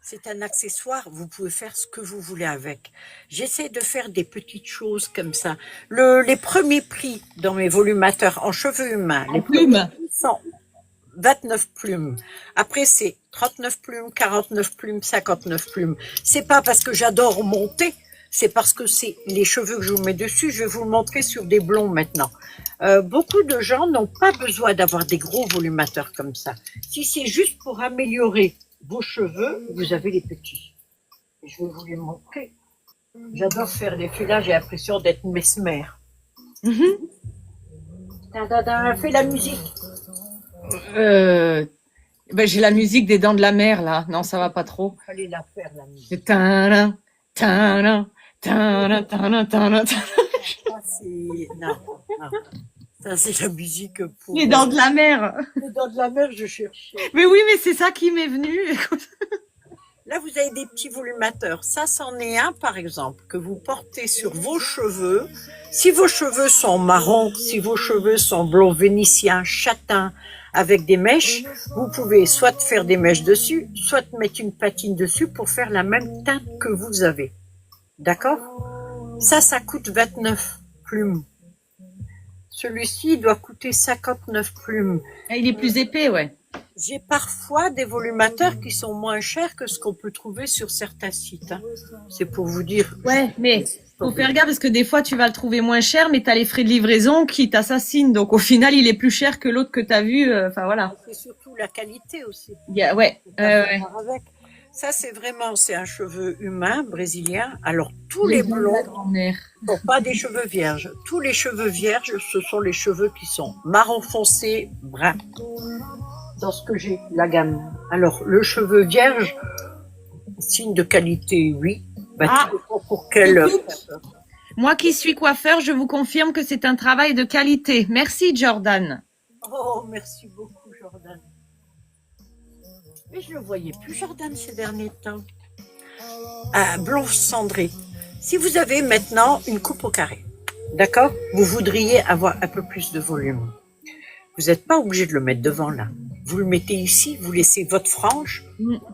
C'est un accessoire, vous pouvez faire ce que vous voulez avec. J'essaie de faire des petites choses comme ça. Les premiers prix dans mes volumateurs en cheveux humains, En les plume. premiers prix sont 29 plumes. Après, c'est 39 plumes, 49 plumes, 59 plumes. C'est pas parce que j'adore monter, c'est parce que c'est les cheveux que je vous mets dessus. Je vais vous le montrer sur des blonds maintenant. Beaucoup de gens n'ont pas besoin d'avoir des gros volumateurs comme ça. Si c'est juste pour améliorer vos cheveux, vous avez les petits. Et je vais vous les montrer. J'adore faire les filages, j'ai l'impression d'être Mesmer. Fais la musique. Ben, j'ai la musique des Dents de la Mer, là. Non, ça va pas trop. Fallait la faire, la musique. C'est tadam, tadam, tadam, tadam, tadam. Ça, c'est... Non, non. Ça, c'est la musique pour... Les Dents de la Mer. Les dents de la mer, je cherchais. Mais oui, mais c'est ça qui m'est venu. Là, vous avez des petits volumateurs. Ça, c'en est un, par exemple, que vous portez sur vos cheveux. Si vos cheveux sont marrons, si vos cheveux sont blonds vénitiens, châtains, avec des mèches, vous pouvez soit faire des mèches dessus, soit mettre une patine dessus pour faire la même teinte que vous avez. D'accord? Ça coûte 29 plumes. Celui-ci doit coûter 59 plumes. Ah, il est plus épais, ouais. J'ai parfois des volumateurs qui sont moins chers que ce qu'on peut trouver sur certains sites. Hein. C'est pour vous dire. Ouais, mais faut faire gaffe parce que des fois tu vas le trouver moins cher, mais t'as les frais de livraison qui t'assassinent. Donc au final, il est plus cher que l'autre que t'as vu. Enfin voilà. C'est surtout la qualité aussi. Ouais. Avec. Ça, c'est vraiment, c'est un cheveu humain brésilien. Alors tous les blonds ne sont pas des cheveux vierges. Tous les cheveux vierges, ce sont les cheveux qui sont marron foncé, brun. Dans ce que j'ai, la gamme. Alors, le cheveu vierge, signe de qualité, oui. Bah, pour quel... Moi qui suis coiffeur, je vous confirme que c'est un travail de qualité. Merci, Jordan. Oh, merci beaucoup, Jordan. Mais je ne le voyais plus, Jordan, ces derniers temps. Ah, blonde cendrée. Si vous avez maintenant une coupe au carré, d'accord? Vous voudriez avoir un peu plus de volume. Vous n'êtes pas obligé de le mettre devant, là. Vous le mettez ici, vous laissez votre frange,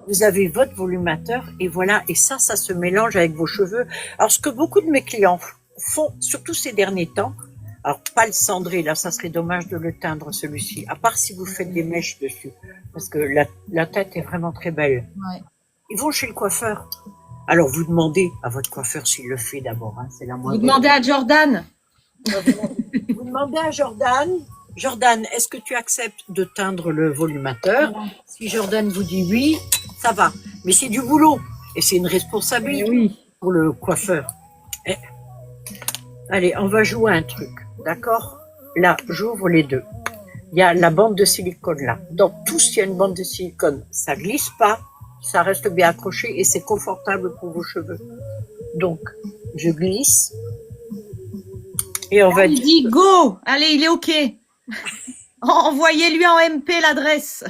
vous avez votre volumateur, et voilà. Et ça se mélange avec vos cheveux. Alors, ce que beaucoup de mes clients font, surtout ces derniers temps, alors pas le cendré, là, ça serait dommage de le teindre, celui-ci, à part si vous faites des mèches dessus, parce que la tête est vraiment très belle. Ouais. Ils vont chez le coiffeur. Alors, vous demandez à votre coiffeur s'il le fait d'abord, hein, c'est la moindre. Vous demandez à Jordan. Vous demandez à Jordan. Jordan, est-ce que tu acceptes de teindre le volumateur? Si Jordan vous dit oui, ça va. Mais c'est du boulot et c'est une responsabilité pour le coiffeur. Allez, on va jouer à un truc, d'accord? Là, j'ouvre les deux. Il y a la bande de silicone là. Dans tous, il y a une bande de silicone. Ça glisse pas, ça reste bien accroché et c'est confortable pour vos cheveux. Donc, je glisse et on va Il dit go. Allez, il est OK. Envoyez-lui en MP l'adresse.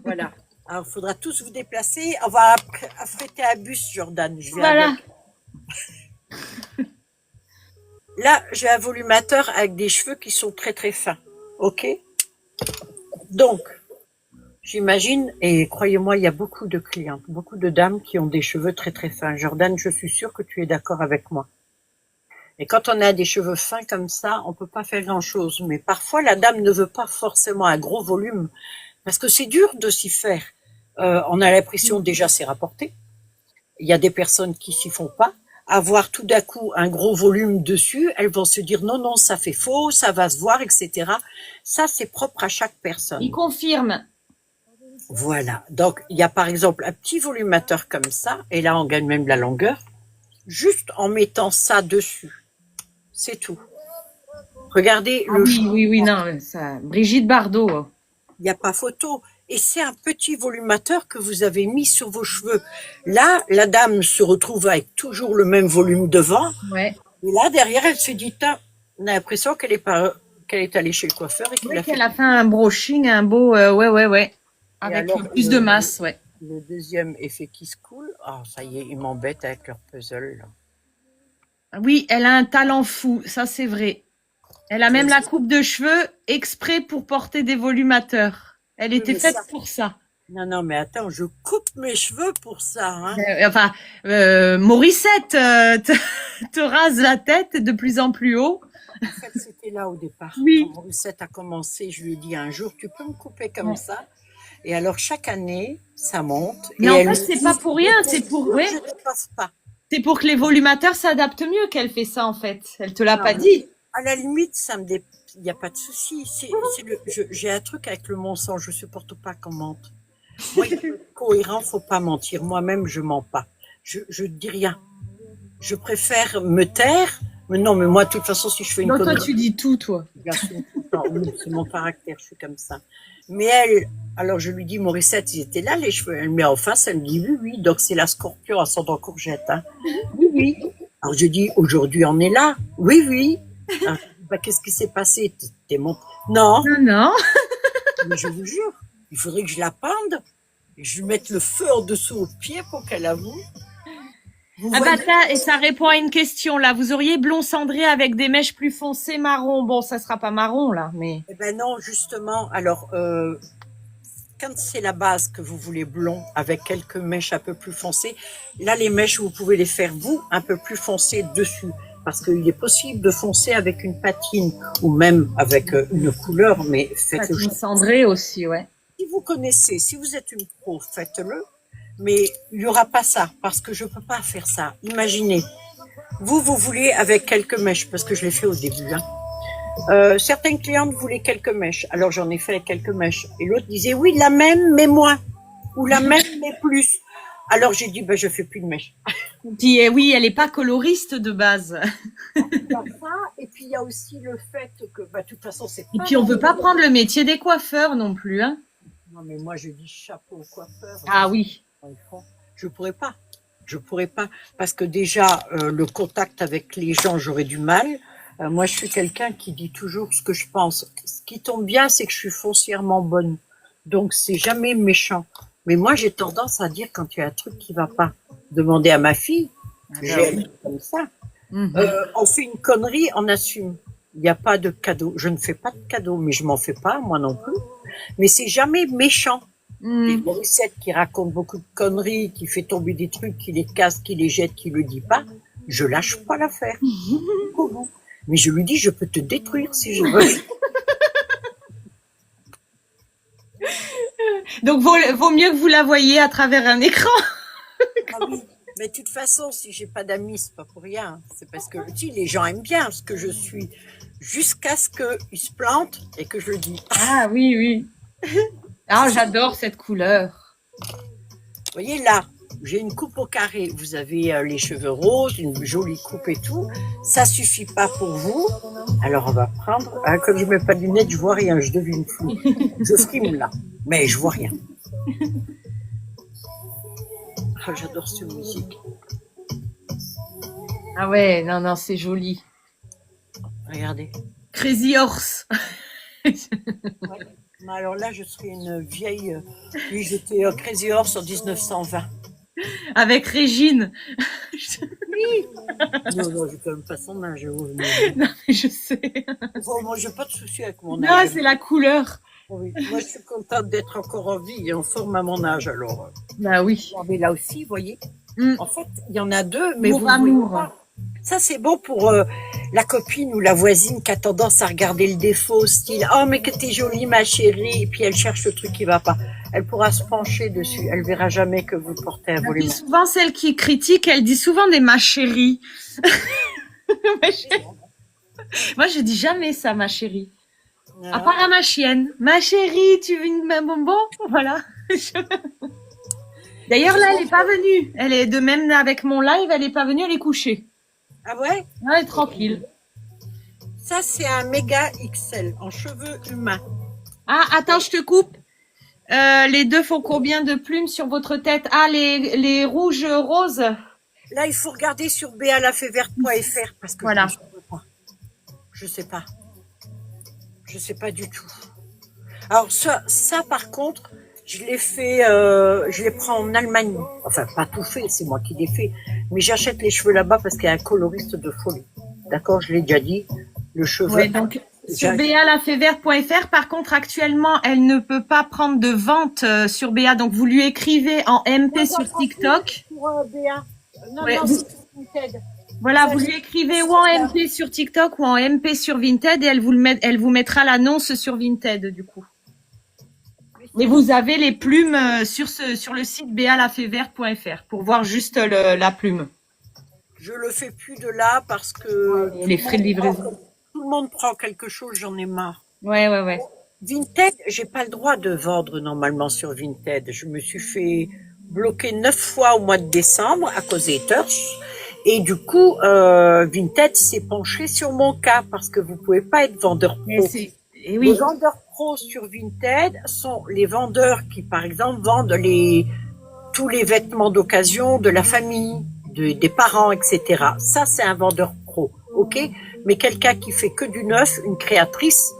Voilà. Alors, il faudra tous vous déplacer. On va affréter un bus, Jordan. Je vais Voilà. Là, j'ai un volumateur avec des cheveux qui sont très très fins. OK? Donc, j'imagine, et croyez-moi, il y a beaucoup de clientes, beaucoup de dames qui ont des cheveux très très fins. Jordan, je suis sûre que tu es d'accord avec moi. Et quand on a des cheveux fins comme ça, on peut pas faire grand-chose. Mais parfois, la dame ne veut pas forcément un gros volume, parce que c'est dur de s'y faire. On a l'impression, déjà, c'est rapporté. Il y a des personnes qui s'y font pas. Avoir tout d'un coup un gros volume dessus, elles vont se dire non, non, ça fait faux, ça va se voir, etc. Ça, c'est propre à chaque personne. Il confirme. Voilà. Donc, il y a par exemple un petit volumateur comme ça, et là, on gagne même la longueur, juste en mettant ça dessus. C'est tout. Regardez le oui, non, ça. Brigitte Bardot. Il n'y a pas photo. Et c'est un petit volumateur que vous avez mis sur vos cheveux. Là, la dame se retrouve avec toujours le même volume devant. Ouais. Et là, derrière, elle se dit, on a l'impression qu'elle est allée chez le coiffeur et qu'elle a fait un brushing, un beau, ouais. Avec alors, plus de masse, ouais. Le deuxième effet qui se coule. Ah, ça y est, ils m'embêtent avec leur puzzle, là. Oui, elle a un talent fou, ça c'est vrai. Elle a même la coupe de cheveux exprès pour porter des volumateurs. Elle était faite pour ça. Non, non, mais attends, je coupe mes cheveux pour ça, hein. Enfin, Morissette te rase la tête de plus en plus haut. En fait, c'était là au départ. Oui. Quand Morissette a commencé, je lui ai dit un jour, tu peux me couper comme ça. Et alors, chaque année, ça monte. Mais et en elle fait, me c'est dit, pas pour rien, je c'est te pour, jure, ouais, je ne passe pas. c'est pour que les volumateurs s'adaptent mieux qu'elle fait ça, en fait. Elle te l'a Non, pas mais dit. à la limite, il n'y a pas de souci. J'ai un truc avec le mensonge, je supporte pas qu'on mente. Moi, il faut être cohérent, faut pas mentir. Moi-même, je mens pas. Je dis rien. Je préfère me taire. Mais non, mais moi, de toute façon, si je fais une Donc toi, connerie, tu dis tout, toi. j'assume tout le temps. Oui, c'est mon caractère, je suis comme ça. Mais elle, alors je lui dis, Morissette, ils étaient là, les cheveux. Elle me met en face, elle me dit, oui, oui. Donc c'est la scorpion ascendant courgette, hein. Oui, oui. Alors je dis, aujourd'hui, on est là. Oui, oui. Alors, je dis, bah, qu'est-ce qui s'est passé? T'es monté? Non, Non, non. mais je vous jure, il faudrait que je la pende. Et je lui mette le feu en dessous aux pieds pour qu'elle avoue. Vous Ah bah voyez? et ça répond à une question, là. Vous auriez blond cendré avec des mèches plus foncées marron. Bon, ça sera pas marron, là, mais... Eh ben non, justement. Alors, quand c'est la base que vous voulez blond avec quelques mèches un peu plus foncées, là les mèches vous pouvez les faire vous un peu plus foncées dessus parce qu'il est possible de foncer avec une patine ou même avec une couleur, mais faites-le. Patine cendrée aussi, ouais. Si vous connaissez, si vous êtes une pro, faites-le, mais il n'y aura pas ça parce que je peux pas faire ça. Imaginez, vous voulez avec quelques mèches parce que je l'ai fait au début, hein. Certaines clientes voulaient quelques mèches, alors j'en ai fait quelques mèches. Et l'autre disait oui, la même mais moins, ou la même mais plus. Alors j'ai dit ben je fais plus de mèches. Puis oui, elle est pas coloriste de base. Il y a ça, et puis il y a aussi le fait que bah de toute façon c'est. Et puis on veut pas prendre le métier des coiffeurs non plus, hein. Non mais moi je dis chapeau au coiffeur. Ah oui. Je pourrais pas parce que déjà le contact avec les gens j'aurais du mal. Moi, je suis quelqu'un qui dit toujours ce que je pense. Ce qui tombe bien, c'est que je suis foncièrement bonne. Donc, c'est jamais méchant. Mais moi, j'ai tendance à dire quand il y a un truc qui va pas. Demander à ma fille, j'ai comme ça. On fait une connerie, on assume. Il n'y a pas de cadeau. Je ne fais pas de cadeau, mais je m'en fais pas, moi non plus. Mais c'est jamais méchant. Les Morissette qui raconte beaucoup de conneries, qui fait tomber des trucs, qui les casse, qui les jette, qui le dit pas, je lâche pas l'affaire. Mais je lui dis, je peux te détruire si je veux. Donc vaut mieux que vous la voyiez à travers un écran. Ah oui. Mais de toute façon, si j'ai pas d'amis, c'est pas pour rien. C'est parce que si les gens aiment bien ce que je suis, jusqu'à ce qu'ils se plantent et que je le dis. Ah oui, oui. Ah, j'adore cette couleur. Vous voyez là, j'ai une coupe au carré. Vous avez les cheveux roses, une jolie coupe et tout. Ça suffit pas pour vous. Alors on va prendre. Hein, comme je mets pas de lunettes, je vois rien. Je devine flou. Je frime là, mais je vois rien. Oh, j'adore cette musique. Ah ouais, non, non, c'est joli. Regardez. Crazy Horse. Ouais. Mais alors là, je serais une vieille. Oui, j'étais Crazy Horse en 1920. Avec Régine. Non, non, j'ai quand même pas son âge. Non, mais je sais. Bon, moi, j'ai pas de souci avec mon Non, âge. c'est la couleur. Oui. Moi, je suis contente d'être encore en vie et en forme à mon âge, alors. Bah oui. Mais là aussi, vous voyez, en fait, il y en a deux, mais Pour vous amour. voyez pas. Ça, c'est bon pour la copine ou la voisine qui a tendance à regarder le défaut, style « Oh, mais que t'es jolie, ma chérie !» Et puis elle cherche le truc qui va pas. Elle pourra se pencher dessus. Elle verra jamais que vous portez un Et volume. puis souvent, celle qui critique, elle dit souvent des ma chérie. Moi, je dis jamais ça, ma chérie. À part à ma chienne. Ma chérie, tu veux une bonbon? Voilà. D'ailleurs, là, elle est pas venue. Elle est de même avec mon live, elle est pas venue, elle est couchée. Ah ouais? Elle est tranquille. Ça, c'est un méga XL en cheveux humains. Ah, attends, je te coupe. Les deux font combien de plumes sur votre tête? Ah, les rouges roses. Là, il faut regarder sur balafeverte.fr parce que Voilà. je ne sais pas. Je sais pas. Je sais pas du tout. Alors ça par contre, je l'ai fait, je les prends en Allemagne. Enfin, pas tout fait, c'est moi qui les fais. Mais j'achète les cheveux là-bas parce qu'il y a un coloriste de folie. D'accord, je l'ai déjà dit. Le cheveu. Ouais, donc Sur béalaféverte.fr. Par contre, actuellement, elle ne peut pas prendre de vente sur Béa. Donc, vous lui écrivez en MP sur TikTok. Pour Béa. Non, Ouais, non, vous- c'est sur Vinted. Voilà, vous lui écrivez ou en MP sur TikTok ou en MP sur Vinted et elle vous mettra l'annonce sur Vinted, du coup. Mais vous avez les plumes sur le site béalaféverte.fr pour voir juste la plume. Je le fais plus de là parce que Les frais de livraison. tout le monde prend quelque chose, j'en ai marre. Ouais. Vinted, j'ai pas le droit de vendre normalement sur Vinted. Je me suis fait bloquer 9 fois au mois de décembre à cause des haters. Et du coup, Vinted s'est penché sur mon cas parce que vous pouvez pas être vendeur Mais pro. et Les oui. vendeurs pro sur Vinted sont les vendeurs qui, par exemple, vendent tous les vêtements d'occasion de la famille, des parents, etc. Ça, c'est un vendeur pro, ok? Mais quelqu'un qui fait que du neuf, une créatrice,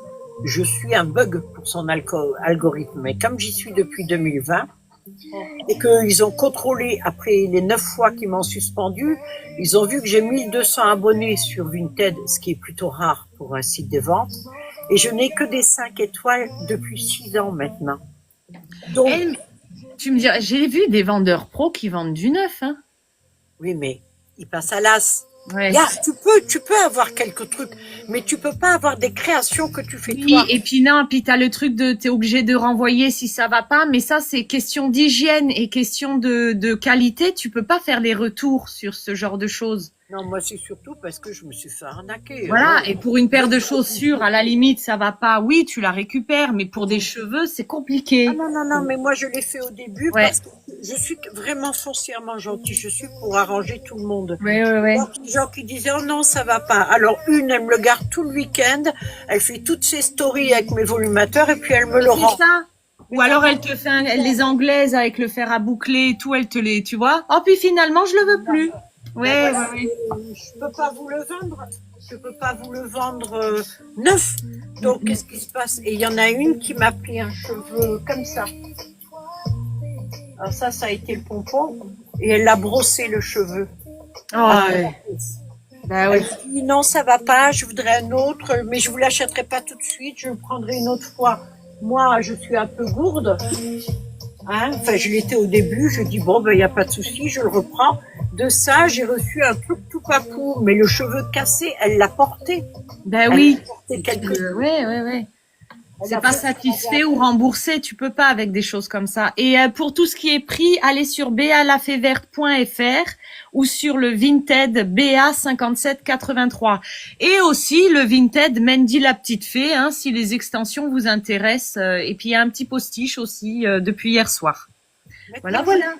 je suis un bug pour son algorithme. Mais comme j'y suis depuis 2020 et qu'ils ont contrôlé après les 9 fois qu'ils m'ont suspendu, ils ont vu que j'ai 1200 abonnés sur Vinted, ce qui est plutôt rare pour un site de vente. Et je n'ai que des 5 étoiles depuis 6 ans maintenant. Donc, Tu me dirais, j'ai vu des vendeurs pro qui vendent du neuf, hein. oui, mais ils passent à l'as. Ouais. Tu peux avoir quelques trucs, mais tu peux pas avoir des créations que tu fais Oui, toi. et puis non, puis t'as le truc de t'es obligé de renvoyer si ça va pas, mais ça c'est question d'hygiène et question de qualité. Tu peux pas faire les retours sur ce genre de choses. Non, moi c'est surtout parce que je me suis fait arnaquer. Voilà. Et pour une paire de chaussures, à la limite, ça va pas. Oui, tu la récupères, mais pour des cheveux, c'est compliqué. Ah non, mais moi je l'ai fait au début Ouais. parce que je suis vraiment foncièrement gentille. Je suis pour arranger tout le monde. Ouais. Alors, les gens qui disaient oh non ça va pas. Alors une elle me le garde tout le week-end, elle fait toutes ses stories avec mes volumateurs et puis elle me le rend. C'est ça. Ou alors elle te fait les anglaises avec le fer à boucler et tout, elle te les, tu vois. Oh puis finalement je le veux plus. Ouais. Je peux pas vous le vendre. Je peux pas vous le vendre neuf. Donc qu'est-ce qui se passe? Et il y en a une qui m'a pris un cheveu comme ça. Alors ça a été le pompon et elle a brossé le cheveu. Oh, ouais. Bah oui. Elle dit non ça va pas, je voudrais un autre, mais je vous l'achèterai pas tout de suite, je le prendrai une autre fois. Moi je suis un peu gourde. Hein, enfin, je l'étais au début, je dis bon, ben, il n'y a pas de souci, je le reprends. De ça, j'ai reçu un truc tout papou, mais le cheveu cassé, elle l'a porté. Ben oui. C'est quelque Ouais. C'est pas satisfait ou remboursé, tu peux pas avec des choses comme ça. Et pour tout ce qui est prix, allez sur béalaféverte.fr ou sur le Vinted BA5783. Et aussi le Vinted Mandy la petite fée, hein, si les extensions vous intéressent. Et puis il y a un petit postiche aussi depuis hier soir. Maintenant, Voilà.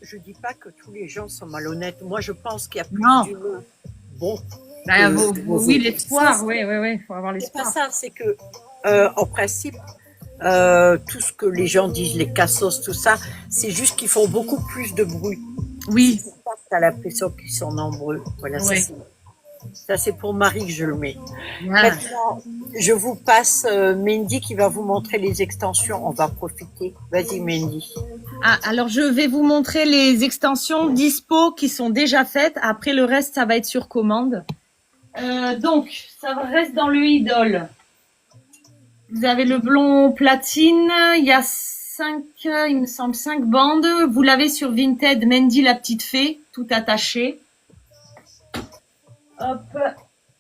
Je dis pas que tous les gens sont malhonnêtes. Moi, je pense qu'il y a plus Non. d'humain. Bon. Ben, oui, l'espoir, oui, faut avoir C'est pas l'espoir. ça, c'est que, en principe, tout ce que les gens disent, les cassos, tout ça, c'est juste qu'ils font beaucoup plus de bruit. Oui. C'est pour ça que t'as l'impression qu'ils sont nombreux. Voilà, Ouais. ça c'est pour Marie que je le mets. Voilà. Maintenant, je vous passe Mendy qui va vous montrer les extensions. On va profiter. Vas-y Mendy. Ah, alors je vais vous montrer les extensions dispo qui sont déjà faites. Après le reste, ça va être sur commande. Donc, ça reste dans le idole. Vous avez le blond platine. Il y a 5, il me semble 5 bandes. Vous l'avez sur Vinted Mandy la petite fée, tout attaché. Hop,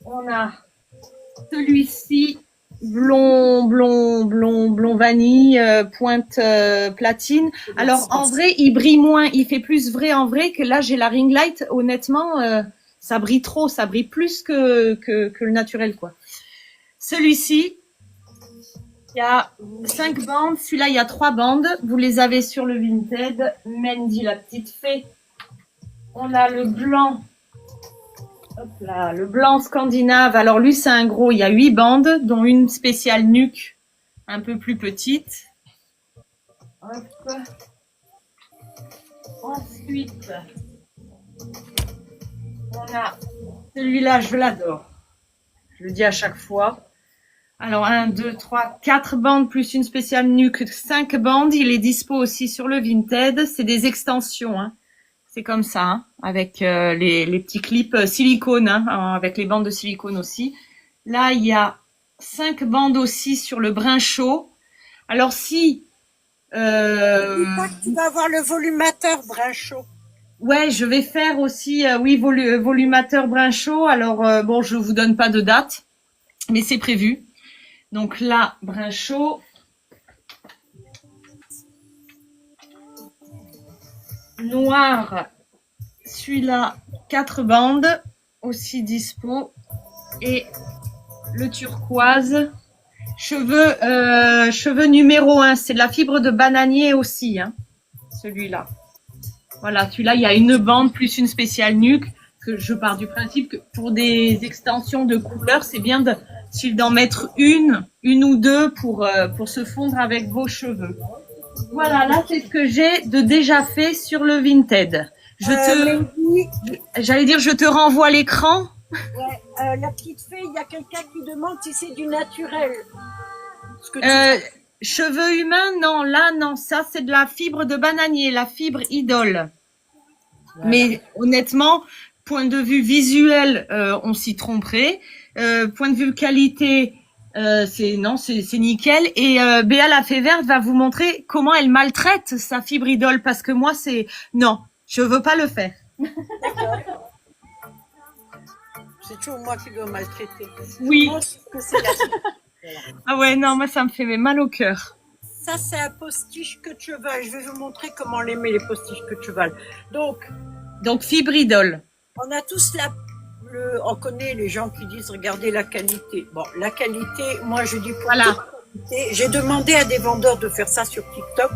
on a celui-ci. Blond vanille, pointe platine. Alors en vrai, il brille moins, il fait plus vrai en vrai que là j'ai la ring light. Honnêtement, ça brille trop, ça brille plus que le naturel quoi. Celui-ci, il y a 5 bandes. Celui-là, il y a 3 bandes. Vous les avez sur le Vinted. Mandy la petite fée. On a le blanc. Hop là, le blanc scandinave. Alors lui, c'est un gros. Il y a 8 bandes, dont une spéciale nuque, un peu plus petite. Hop. Ensuite, on a celui-là, je l'adore. Je le dis à chaque fois. Alors 1, 2, 3, 4 bandes plus une spéciale nuque, 5 bandes. Il est dispo aussi sur le Vinted. C'est des extensions, hein. C'est comme ça, hein, avec les petits clips silicone, hein, avec les bandes de silicone aussi. Là, il y a 5 bandes aussi sur le brin chaud. Alors si Dis pas que tu vas avoir le volumateur brin chaud. ouais, je vais faire aussi volumateur brin chaud. Alors bon, je vous donne pas de date, mais c'est prévu. Donc là, brin chaud. Noir, celui-là, 4 bandes, aussi dispo. Et le turquoise. Cheveux numéro 1, c'est de la fibre de bananier aussi, hein, celui-là. Voilà, celui-là, il y a une bande plus une spéciale nuque. Que je pars du principe que pour des extensions de couleurs, c'est bien d'en mettre une ou deux pour se fondre avec vos cheveux. Voilà, là, c'est ce que j'ai de déjà fait sur le Vinted. J'allais dire, je te renvoie l'écran. Ouais, la petite fée, il y a quelqu'un qui demande si c'est du naturel. Ce que Cheveux humains, non, là, non, ça, c'est de la fibre de bananier, la fibre idole. Voilà. Mais honnêtement, point de vue visuel, on s'y tromperait. Point de vue qualité, c'est nickel. Et Béa la fée verte va vous montrer comment elle maltraite sa fibre idole, parce que moi, non, je veux pas le faire. D'accord. C'est toujours moi qui dois maltraiter. Oui. Moi, que c'est la... Voilà. Ah ouais, non, moi ça me fait mal au cœur. Ça, c'est un postiche queue de cheval. Je vais vous montrer comment les met, les postiches queue de cheval. Donc fibre idole. On a tous on connaît les gens qui disent regardez la qualité. Bon, la qualité, moi je dis pour voilà. Qualité. J'ai demandé à des vendeurs de faire ça sur TikTok,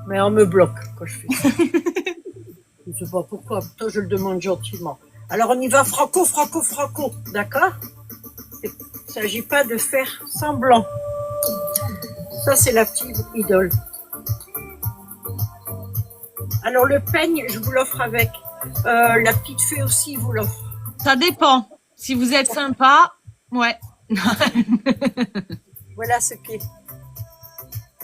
mais on me bloque quand je fais ça. Je sais pas pourquoi, pourtant je le demande gentiment. Alors on y va franco, d'accord? Il ne s'agit pas de faire semblant. Ça c'est la fibre idole. Alors le peigne, je vous l'offre avec. La petite fée aussi vous l'offre. Ça dépend. Si vous êtes sympa, ouais. Voilà ce qu'est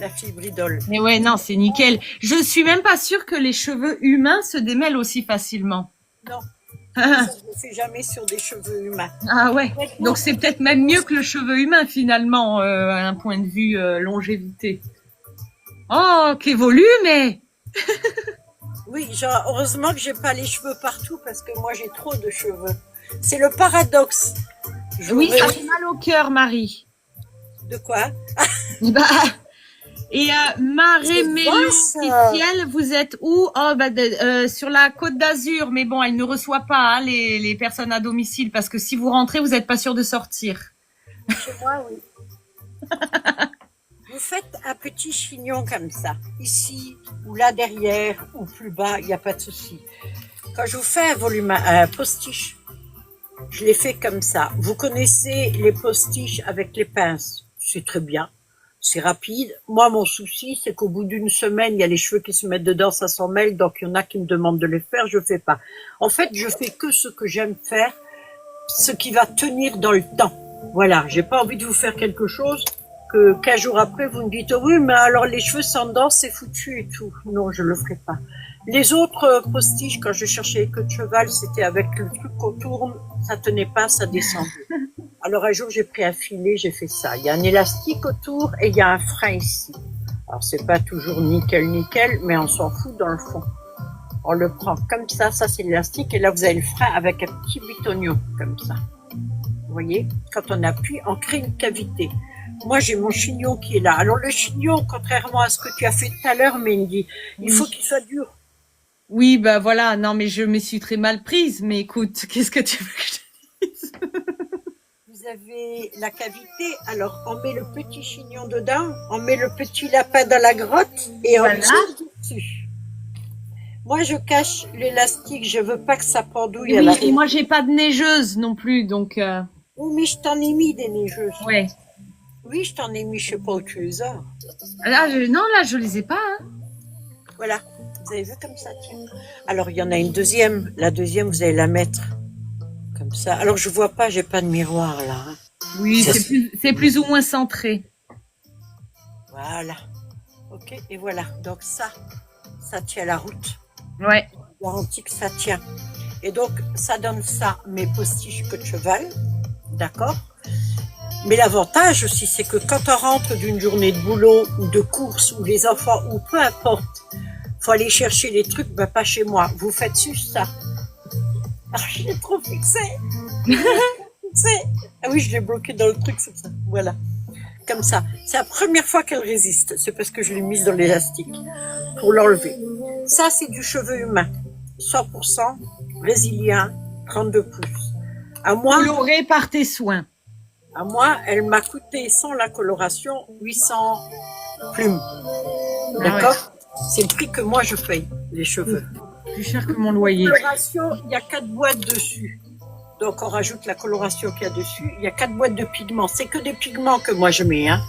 la fibre idole. Mais ouais, non, c'est nickel. Je suis même pas sûre que les cheveux humains se démêlent aussi facilement. Non. Ça, je ne fais jamais sur des cheveux humains. Ah ouais. Donc c'est peut-être même mieux que le cheveu humain finalement, à un point de vue longévité. Oh, qu'évolue, mais. Oui, genre, heureusement que j'ai pas les cheveux partout parce que moi j'ai trop de cheveux. C'est le paradoxe. Oui, ça fait mal au cœur, Marie. De quoi? Bah, et Marie-Mélo officielle, vous êtes où? Oh, sur la Côte d'Azur, mais bon, elle ne reçoit pas hein, les personnes à domicile parce que si vous rentrez, vous n'êtes pas sûr de sortir. Chez moi, oui. Vous faites un petit chignon comme ça, ici ou là derrière ou plus bas, il n'y a pas de souci. Quand je vous fais un postiche, je l'ai fait comme ça. Vous connaissez les postiches avec les pinces, c'est très bien, c'est rapide. Moi, mon souci, c'est qu'au bout d'une semaine, il y a les cheveux qui se mettent dedans, ça s'en mêle, donc il y en a qui me demandent de les faire, je fais pas. En fait, je fais que ce que j'aime faire, ce qui va tenir dans le temps. Voilà, j'ai pas envie de vous faire quelque chose que 15 jours après, vous me dites, oh oui, mais alors les cheveux sans dents, c'est foutu et tout. Non, je le ferai pas. Les autres postiches, quand je cherchais les queues de cheval, c'était avec le truc qu'on tourne, ça tenait pas, ça descendait. Alors un jour, j'ai pris un filet, j'ai fait ça. Il y a un élastique autour et il y a un frein ici. Alors c'est pas toujours nickel, mais on s'en fout dans le fond. On le prend comme ça c'est l'élastique et là vous avez le frein avec un petit bitonio, comme ça. Vous voyez, quand on appuie, on crée une cavité. Moi, j'ai mon chignon qui est là. Alors, le chignon, contrairement à ce que tu as fait tout à l'heure, Mendy, il faut qu'il soit dur. Oui, bah voilà. Non, mais je me suis très mal prise. Mais écoute, qu'est-ce que tu veux que je te dise? Vous avez la cavité. Alors, on met le petit chignon dedans. On met le petit lapin dans la grotte. Et on tire dessus. Moi, je cache l'élastique. Je veux pas que ça pendouille. Oui, et moi, j'ai pas de neigeuse non plus. Donc. Oui, mais je t'en ai mis des neigeuses. Ouais. Oui, je t'en ai mis, je sais pas où tu les as. Non, là, je les ai pas. Hein. Voilà, vous avez vu comme ça, tiens. Alors, il y en a une deuxième. La deuxième, vous allez la mettre comme ça. Alors, je vois pas, j'ai pas de miroir là. Hein. Oui, c'est plus ou moins centré. Voilà. Ok, et voilà. Donc ça tient la route. Ouais. Je garantis que ça tient. Et donc, ça donne ça, mes postiches queue de cheval. D'accord? Mais l'avantage aussi, c'est que quand on rentre d'une journée de boulot ou de course ou les enfants ou peu importe, faut aller chercher les trucs, ben pas chez moi. Vous faites juste ça. Ah, je l'ai trop fixé. Ah oui, je l'ai bloqué dans le truc, c'est ça. Voilà. Comme ça. C'est la première fois qu'elle résiste. C'est parce que je l'ai mise dans l'élastique pour l'enlever. Ça, c'est du cheveu humain. 100% brésilien, 32 pouces. À moi, Coloré par tes soins. elle m'a coûté sans la coloration 800 plumes. Ah D'accord? C'est le prix que moi je paye, les cheveux. Plus cher que mon loyer. Coloration, il y a 4 boîtes dessus. Donc on rajoute la coloration qu'il y a dessus. Il y a 4 boîtes de pigments. C'est que des pigments que moi je mets, hein.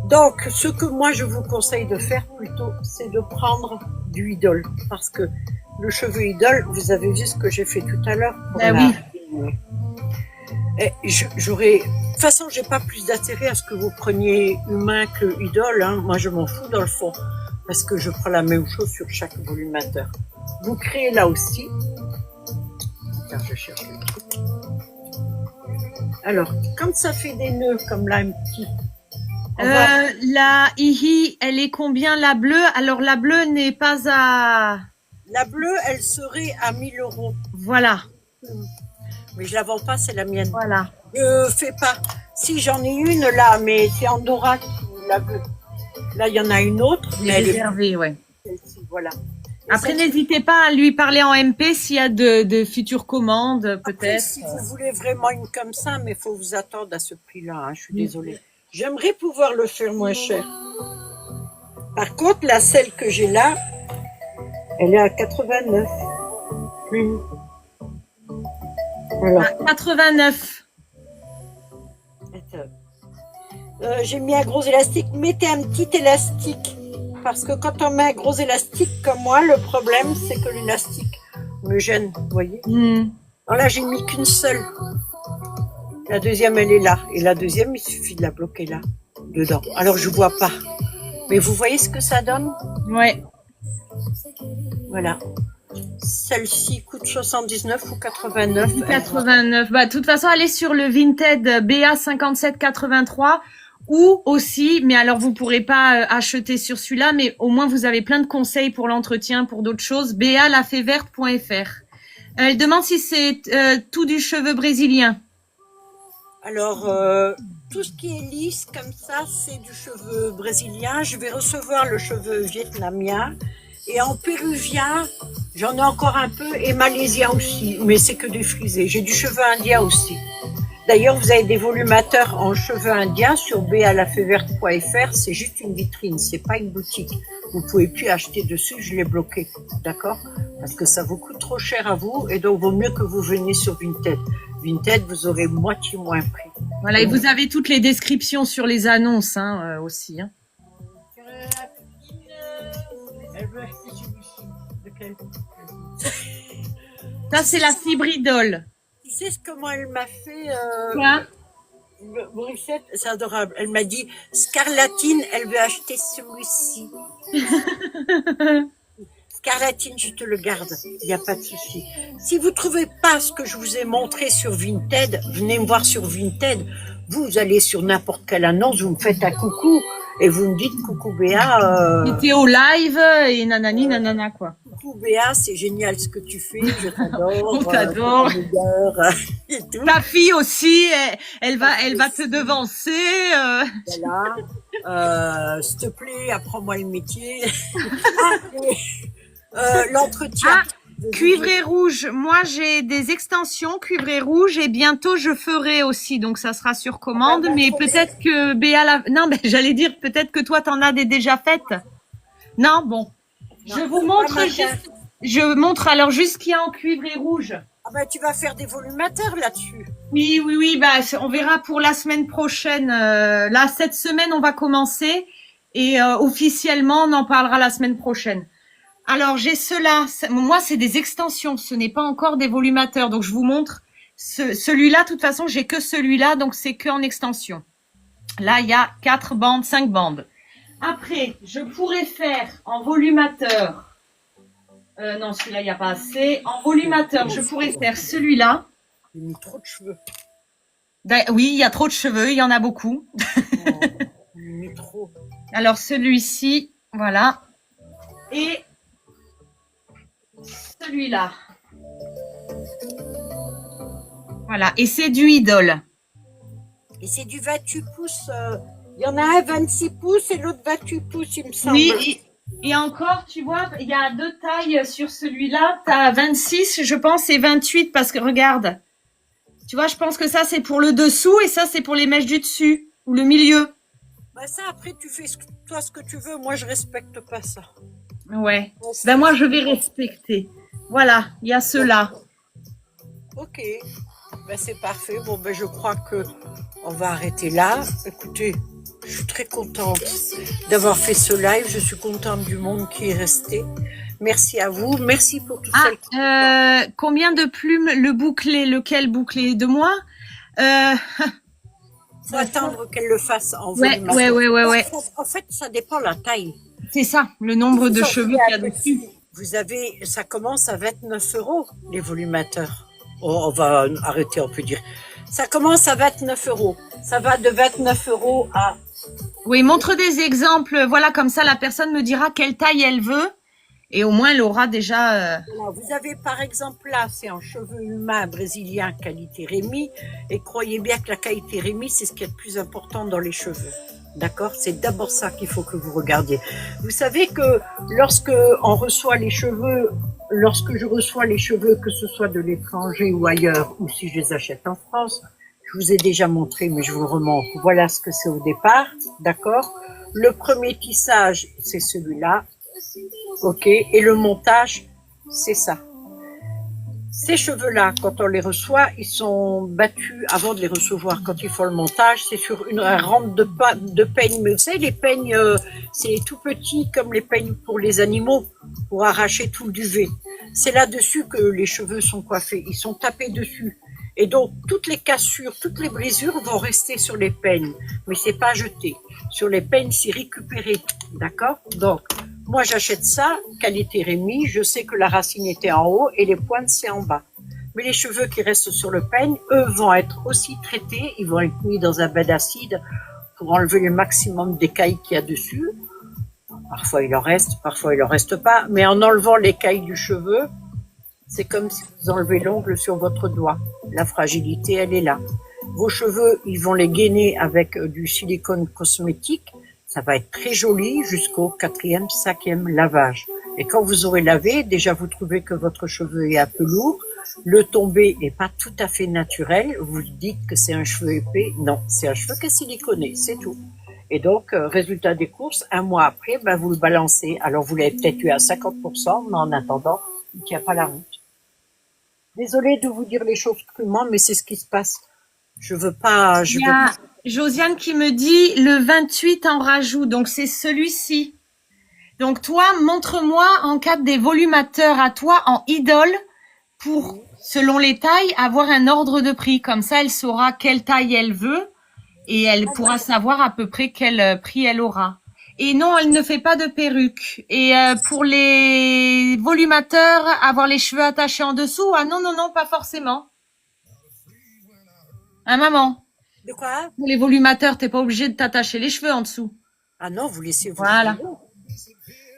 Donc, ce que moi je vous conseille de faire plutôt, c'est de prendre du idole. Parce que le cheveu idole, vous avez vu ce que j'ai fait tout à l'heure. Oui. Et j'aurais, de toute façon, j'ai pas plus d'intérêt à ce que vous preniez humain que idole, hein. Moi, je m'en fous dans le fond. Parce que je prends la même chose sur chaque volumateur. Vous créez là aussi. Attends, je cherche le truc. Alors, quand ça fait des nœuds, comme là, un petit. La Ihi, elle est combien la bleue? Alors la bleue n'est pas à... La bleue, elle serait à 1000 €. Voilà. Mais je la vends pas, c'est la mienne. Voilà. Ne fais pas. Si j'en ai une là, mais c'est Andorra qui la veut. Là, il y en a une autre, mais elle est Réservé, ouais. celle-ci, voilà. Et Après, celle-ci, n'hésitez pas à lui parler en MP s'il y a de futures commandes, après, peut-être. si vous voulez vraiment une comme ça, mais faut vous attendre à ce prix-là, hein, je suis désolée. J'aimerais pouvoir le faire moins cher. Par contre, la celle que j'ai là, elle est à 89. Voilà. À 89. Attends. J'ai mis un gros élastique. Mettez un petit élastique. Parce que quand on met un gros élastique comme moi, le problème, c'est que l'élastique me gêne, vous voyez. Alors là, j'ai mis qu'une seule. La deuxième, elle est là. Et la deuxième, il suffit de la bloquer là, dedans. Alors, je vois pas. Mais vous voyez ce que ça donne? Ouais. Voilà. Celle-ci coûte 79 ou 89. 89. Bah, de toute façon, allez sur le Vinted BA 5783 ou aussi, mais alors vous pourrez pas acheter sur celui-là, mais au moins vous avez plein de conseils pour l'entretien, pour d'autres choses. balafeverte.fr. Elle demande si c'est tout du cheveu brésilien. Alors, tout ce qui est lisse comme ça, c'est du cheveu brésilien. Je vais recevoir le cheveu vietnamien. Et en péruvien, j'en ai encore un peu, et malaisien aussi, mais c'est que du frisé. J'ai du cheveu indien aussi. D'ailleurs, vous avez des volumateurs en cheveux indiens sur balafeverte.fr, c'est juste une vitrine, c'est pas une boutique. Vous pouvez plus acheter dessus, je l'ai bloqué, d'accord? Parce que ça vous coûte trop cher à vous, et donc vaut mieux que vous veniez sur Vinted. Vinted, vous aurez moitié moins prix. Voilà, et vous avez toutes les descriptions sur les annonces aussi. Hein. Elle veut acheter celui-ci. Lequel? Ça, c'est la fibridole. Tu sais comment elle m'a fait Quoi? Brigitte, c'est adorable. Elle m'a dit, Scarlatine, elle veut acheter celui-ci. Scarlatine, je te le garde. Il n'y a pas de souci. Si vous trouvez pas ce que je vous ai montré sur Vinted, venez me voir sur Vinted. Vous allez sur n'importe quelle annonce, vous me faites un coucou et vous me dites coucou Béa. C'était au live et nanani nanana quoi. Coucou Béa, c'est génial ce que tu fais, je t'adore. On t'adore. Et tout. Ta fille aussi, elle va te devancer. Voilà. S'il te plaît, apprends-moi le métier. L'entretien. Ah, cuivre et rouge. Moi, j'ai des extensions cuivre et rouge et bientôt je ferai aussi. Donc, ça sera sur commande. Mais peut-être que Béa non, mais j'allais dire peut-être que toi, t'en as des déjà faites. Non, bon. Non, je vous montre pas juste. Je montre alors juste ce qu'il y a en cuivre et rouge. Ah ben, tu vas faire des volumateurs là-dessus. Oui. Bah, on verra pour la semaine prochaine. Là, cette semaine, on va commencer et officiellement, on en parlera la semaine prochaine. Alors, j'ai cela. Moi, c'est des extensions. Ce n'est pas encore des volumateurs. Donc, je vous montre. Celui-là, de toute façon, j'ai que celui-là. Donc, c'est que en extension. Là, il y a 4 bandes, 5 bandes. Après, je pourrais faire en volumateur. Non, celui-là, il n'y a pas assez. En volumateur, je pourrais faire celui-là. J'ai mis trop de cheveux. Oui, il y a trop de cheveux, il y en a beaucoup. Oh, j'en ai mis trop. Alors celui-ci, voilà. Et celui-là. Voilà. Et c'est du Idol. Et c'est du 28 pouces. Il y en a un 26 pouces et l'autre 28 pouces, il me semble. Oui, et encore, tu vois, il y a deux tailles sur celui-là. Tu as 26, je pense, et 28 parce que regarde. Tu vois, je pense que ça, c'est pour le dessous et ça, c'est pour les mèches du dessus ou le milieu. Bah ça, après, tu fais toi ce que tu veux. Moi, je respecte pas ça. Ouais. Bon, Ben moi, je vais respecter. Voilà, il y a ceux-là. ok. Ben, c'est parfait. Bon, ben, je crois que on va arrêter là. Écoutez, je suis très contente d'avoir fait ce live. Je suis contente du monde qui est resté. Merci à vous. Merci pour tout ça. Combien de plumes le bouclé? Lequel bouclé? De moi? Faut attendre qu'elle le fasse en Ouais, volume. ouais. En fait, ça dépend de la taille. C'est ça, le nombre de cheveux qu'il y a dessus. Vous avez, ça commence à 29 €, les volumateurs. Oh, on va arrêter, on peut dire. Ça commence à 29 €. Ça va de 29 € à... Oui, montre des exemples. Voilà, comme ça, la personne me dira quelle taille elle veut. Et au moins, elle aura déjà... Voilà, vous avez par exemple là, c'est un cheveu humain brésilien qualité Rémi. Et croyez bien que la qualité Rémi, c'est ce qui est le plus important dans les cheveux. D'accord? C'est d'abord ça qu'il faut que vous regardiez. Vous savez que lorsque on reçoit les cheveux, lorsque je reçois les cheveux, que ce soit de l'étranger ou ailleurs, ou si je les achète en France, je vous ai déjà montré, mais je vous le remontre. Voilà ce que c'est au départ. D'accord? Le premier tissage, c'est celui-là. Ok, et le montage, c'est ça. Ces cheveux-là, quand on les reçoit, ils sont battus avant de les recevoir. Quand ils font le montage, c'est sur une rampe de peigne. Mais vous savez, les peignes, c'est tout petit comme les peignes pour les animaux, pour arracher tout le duvet. C'est là-dessus que les cheveux sont coiffés. Ils sont tapés dessus. Et donc, toutes les cassures, toutes les brisures vont rester sur les peignes. Mais c'est pas jeté. Sur les peignes, c'est récupéré. D'accord? Donc, moi, j'achète ça, qualité Rémi. Je sais que la racine était en haut et les pointes, c'est en bas. Mais les cheveux qui restent sur le peigne, eux, vont être aussi traités. Ils vont être mis dans un bain d'acide pour enlever le maximum d'écailles qu'il y a dessus. Parfois, il en reste, parfois, il en reste pas. Mais en enlevant l'écaille du cheveu, c'est comme si vous enlevez l'ongle sur votre doigt. La fragilité, elle est là. Vos cheveux, ils vont les gainer avec du silicone cosmétique. Ça va être très joli jusqu'au 4e, 5e lavage. Et quand vous aurez lavé, déjà vous trouvez que votre cheveu est un peu lourd. Le tombé est pas tout à fait naturel. Vous dites que c'est un cheveu épais. Non, c'est un cheveu qui est siliconé, c'est tout. Et donc, résultat des courses, un mois après, ben, vous le balancez. Alors, vous l'avez peut-être eu à 50%, mais en attendant, il ne tient pas la route. Désolée de vous dire les choses crûment, mais c'est ce qui se passe. Je veux pas, Il y a Josiane qui me dit le 28 en rajout, donc c'est celui-ci. Donc toi, montre-moi en cas des volumateurs à toi en idole pour, selon les tailles, avoir un ordre de prix. Comme ça, elle saura quelle taille elle veut et elle pourra savoir à peu près quel prix elle aura. Et non, elle ne fait pas de perruque. Et pour les volumateurs, avoir les cheveux attachés en dessous, ah non, pas forcément. Hein, maman? De quoi? Pour les volumateurs, t'es pas obligé de t'attacher les cheveux en dessous. Ah non, vous laissez vous. Voilà.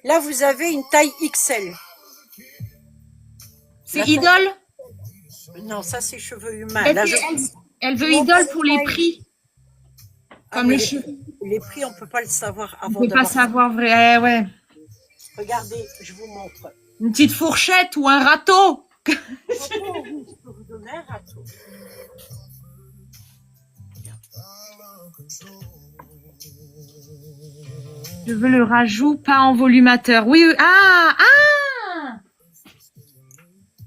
Là, vous avez une taille XL. C'est idole? Non, ça c'est cheveux humains. Elle, Là, elle veut idole pour les prix. Comme les cheveux. Les prix, on peut pas le savoir On avant peut pas savoir vrai. Ouais. Regardez, je vous montre. Une petite fourchette ou un râteau. Je peux vous donner un râteau. Je veux le rajout, pas en volumateur. Oui. Ah.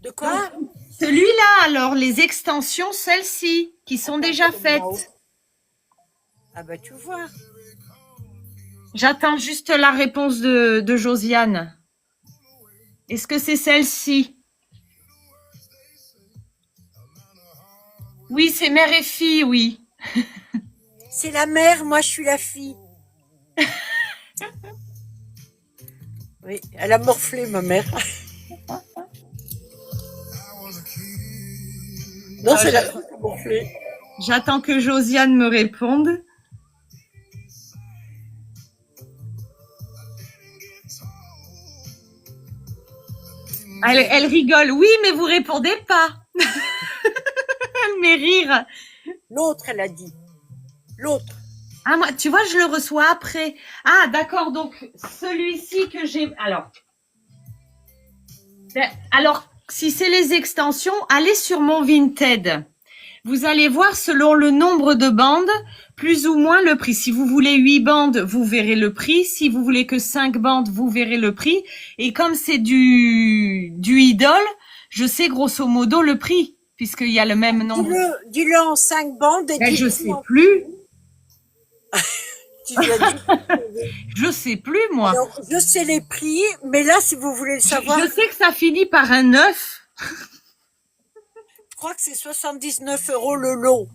De quoi? Celui-là, alors, les extensions, celles-ci, qui sont déjà faites. Ah bah tu vois. J'attends juste la réponse de Josiane. Est-ce que c'est celle-ci? Oui, c'est mère et fille, oui. C'est la mère, moi je suis la fille. Oui, elle a morflé, ma mère. Non, c'est la fille qui a morflé. J'attends que Josiane me réponde. Elle rigole. Oui, mais vous répondez pas. Elle met rire. L'autre, elle a dit. L'autre. Ah, moi, tu vois, je le reçois après. Ah, d'accord. Donc, celui-ci que j'ai. Alors, si c'est les extensions, allez sur mon Vinted. Vous allez voir selon le nombre de bandes, plus ou moins le prix. Si vous voulez 8 bandes, vous verrez le prix. Si vous voulez que 5 bandes, vous verrez le prix. Et comme c'est du idole, je sais grosso modo le prix, puisqu'il y a le même nombre. Dis-le en 5 bandes. Et je sais plus. Tu lui as dit. Je sais plus, moi. Alors, je sais les prix, mais là, si vous voulez le savoir. Je sais que ça finit par un 9. Je crois que c'est 79 € le lot.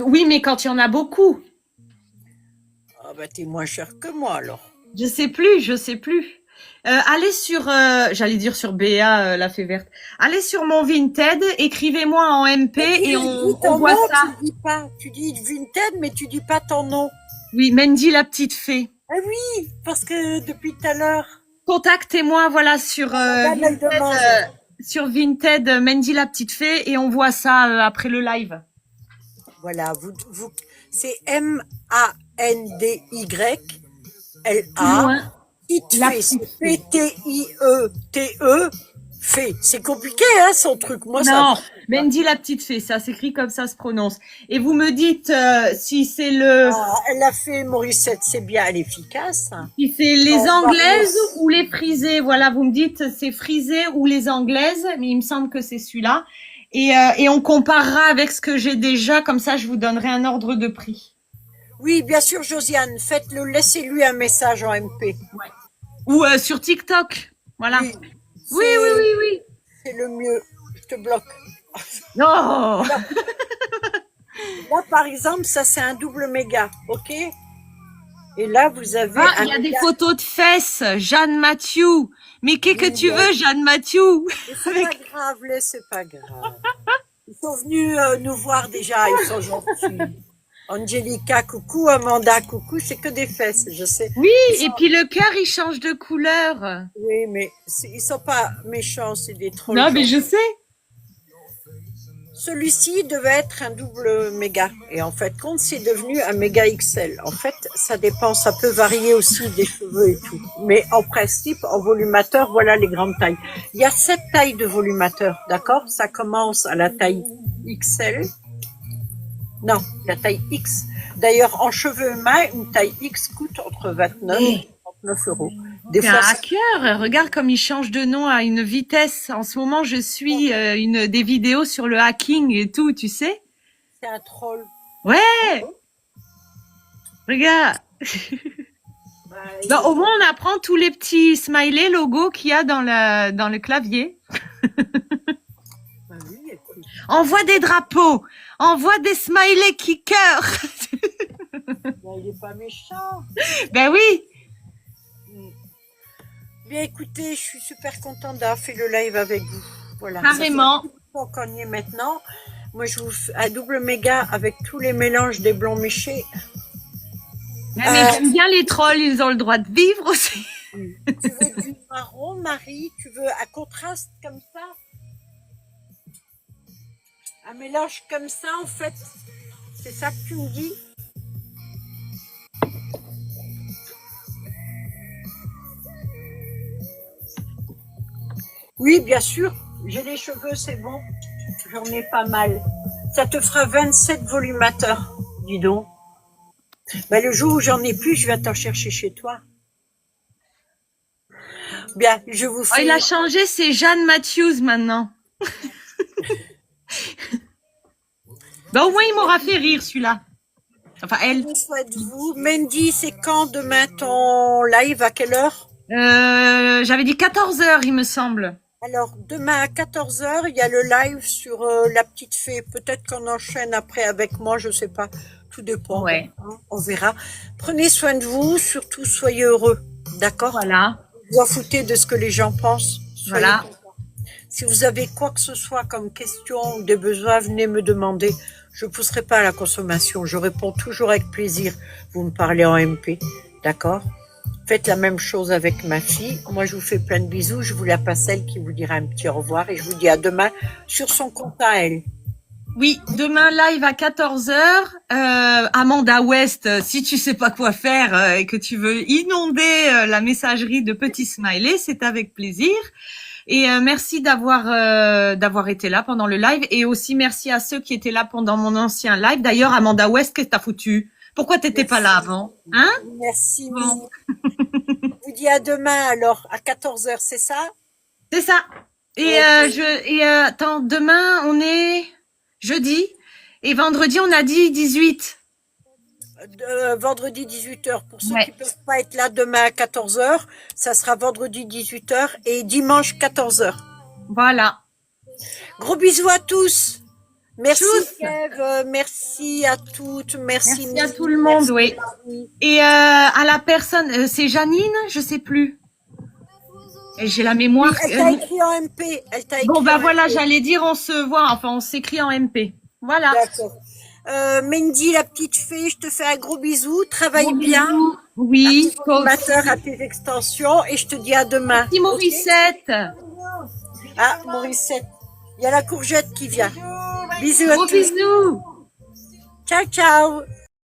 Oui, mais quand il y en a beaucoup. Ah bah t'es moins cher que moi alors. Je sais plus. Allez sur, j'allais dire sur BA, la fée verte. Allez sur mon Vinted, écrivez-moi en MP et on voit ça. Tu dis Vinted, mais tu dis pas ton nom. Oui, Mandy la petite fée. Ah oui, parce que depuis tout à l'heure. Contactez-moi, voilà, sur Vinted, Mandy la petite fée, et on voit ça après le live. Voilà, c'est MANDYLA. P-T-I-E-T-E. Fait. C'est compliqué, hein, son truc. Moi, non, Mandy la petite fée, ça s'écrit comme ça se prononce. Et vous me dites si c'est le... Ah, elle a fait Morissette, c'est bien, elle est efficace. Si c'est les anglaises ou les frisées, voilà, vous me dites c'est frisé ou les anglaises, mais il me semble que c'est celui-là. Et on comparera avec ce que j'ai déjà, comme ça je vous donnerai un ordre de prix. Oui, bien sûr, Josiane, faites-le, laissez-lui un message en MP. Ouais. Ou sur TikTok, voilà. Oui. C'est le mieux. Je te bloque. Non. Là, par exemple, ça c'est un double méga, ok? Et là, vous avez. Il y a des photos de fesses, Jeanne Mathieu. Mais qu'est-ce que tu veux, Jeanne Mathieu? C'est pas grave, c'est pas grave. Ils sont venus nous voir déjà, ils sont gentils. Angelica, coucou, Amanda, coucou, c'est que des fesses, je sais. Oui, et puis le cœur, il change de couleur. Oui, mais ils sont pas méchants, c'est des trolls. Non, mais je sais. Celui-ci devait être un double méga. Et en fait, compte, c'est devenu un méga XL. En fait, ça dépend, ça peut varier aussi des cheveux et tout. Mais en principe, en volumateur, voilà les grandes tailles. Il y a 7 tailles de volumateur, d'accord? Ça commence à la taille XL. Non, la taille X. D'ailleurs, en cheveux humains, une taille X coûte entre 29 et 39 €. Des fois, un hacker, regarde comme il change de nom à une vitesse. En ce moment, je suis des vidéos sur le hacking et tout, tu sais. C'est un troll. Ouais. Regarde. Au moins, on apprend tous les petits smileys logos qu'il y a dans le clavier. Envoie des drapeaux, envoie des smileys qui cœurent. Il est pas méchant. Ben oui. Bien écoutez, je suis super contente d'avoir fait le live avec vous. Voilà. Carrément. On y est maintenant. Moi, je vous fais un double méga avec tous les mélanges des blonds méchés. Mais j'aime bien les trolls, ils ont le droit de vivre aussi. Tu veux du marron, Marie? Tu veux un contraste comme ça? Un mélange comme ça, en fait? C'est ça que tu me dis? Oui, bien sûr. J'ai les cheveux, c'est bon. J'en ai pas mal. Ça te fera 27 volumateurs, dis donc. Ben, le jour où j'en ai plus, je vais t'en chercher chez toi. Bien, je vous fais... Oh, il a changé, c'est Jeanne Matthews maintenant. Ben, au moins, il m'aura fait rire, celui-là. Enfin, elle. Je souhaite vous. Mandy, c'est quand demain ton live? À quelle heure? J'avais dit 14h, il me semble. Alors, demain à 14h, il y a le live sur la petite fée. Peut-être qu'on enchaîne après avec moi, je sais pas. Tout dépend. Ouais. Hein, on verra. Prenez soin de vous, surtout soyez heureux. D'accord? Voilà. Vous en foutez de ce que les gens pensent. Soyez voilà. contents. Si vous avez quoi que ce soit comme question ou des besoins, venez me demander. Je ne pousserai pas à la consommation. Je réponds toujours avec plaisir. Vous me parlez en MP. D'accord? Faites la même chose avec ma fille. Moi, je vous fais plein de bisous. Je vous la passe elle qui vous dira un petit au revoir. Et je vous dis à demain sur son compte à elle. Oui, demain live à 14h. Amanda West, si tu sais pas quoi faire et que tu veux inonder la messagerie de petits smileys, c'est avec plaisir. Et merci d'avoir été là pendant le live. Et aussi merci à ceux qui étaient là pendant mon ancien live. D'ailleurs, Amanda West, qu'est-ce que t'as foutu? Pourquoi t'étais pas là avant? Hein? Merci, Bon. Je vous dis à demain alors, à 14h, c'est ça? C'est ça. Et attends, demain on est jeudi et vendredi on a dit 18. Vendredi 18h. Pour ceux Ouais. qui peuvent pas être là demain à 14h, ça sera vendredi 18h et dimanche 14h. Voilà. Gros bisous à tous. Merci Tchuss. Kev, merci à toutes, merci Merci à tout le monde, oui. Et à la personne, c'est Janine, je sais plus. Et j'ai la mémoire. Elle t'a écrit en MP. Elle t'a écrit Bon bah en voilà, MP. j'allais dire on se voit, enfin on s'écrit en MP. Voilà. D'accord. Mendy, la petite fée, je te fais un gros bisou. Travaille Bon bien. bisous. Oui. toi aussi. Animateur à tes extensions et je te dis à demain. Merci Morissette. Ah, Morissette. Il y a la courgette qui vient. Bisous à Gros tous. bisous. Ciao, ciao.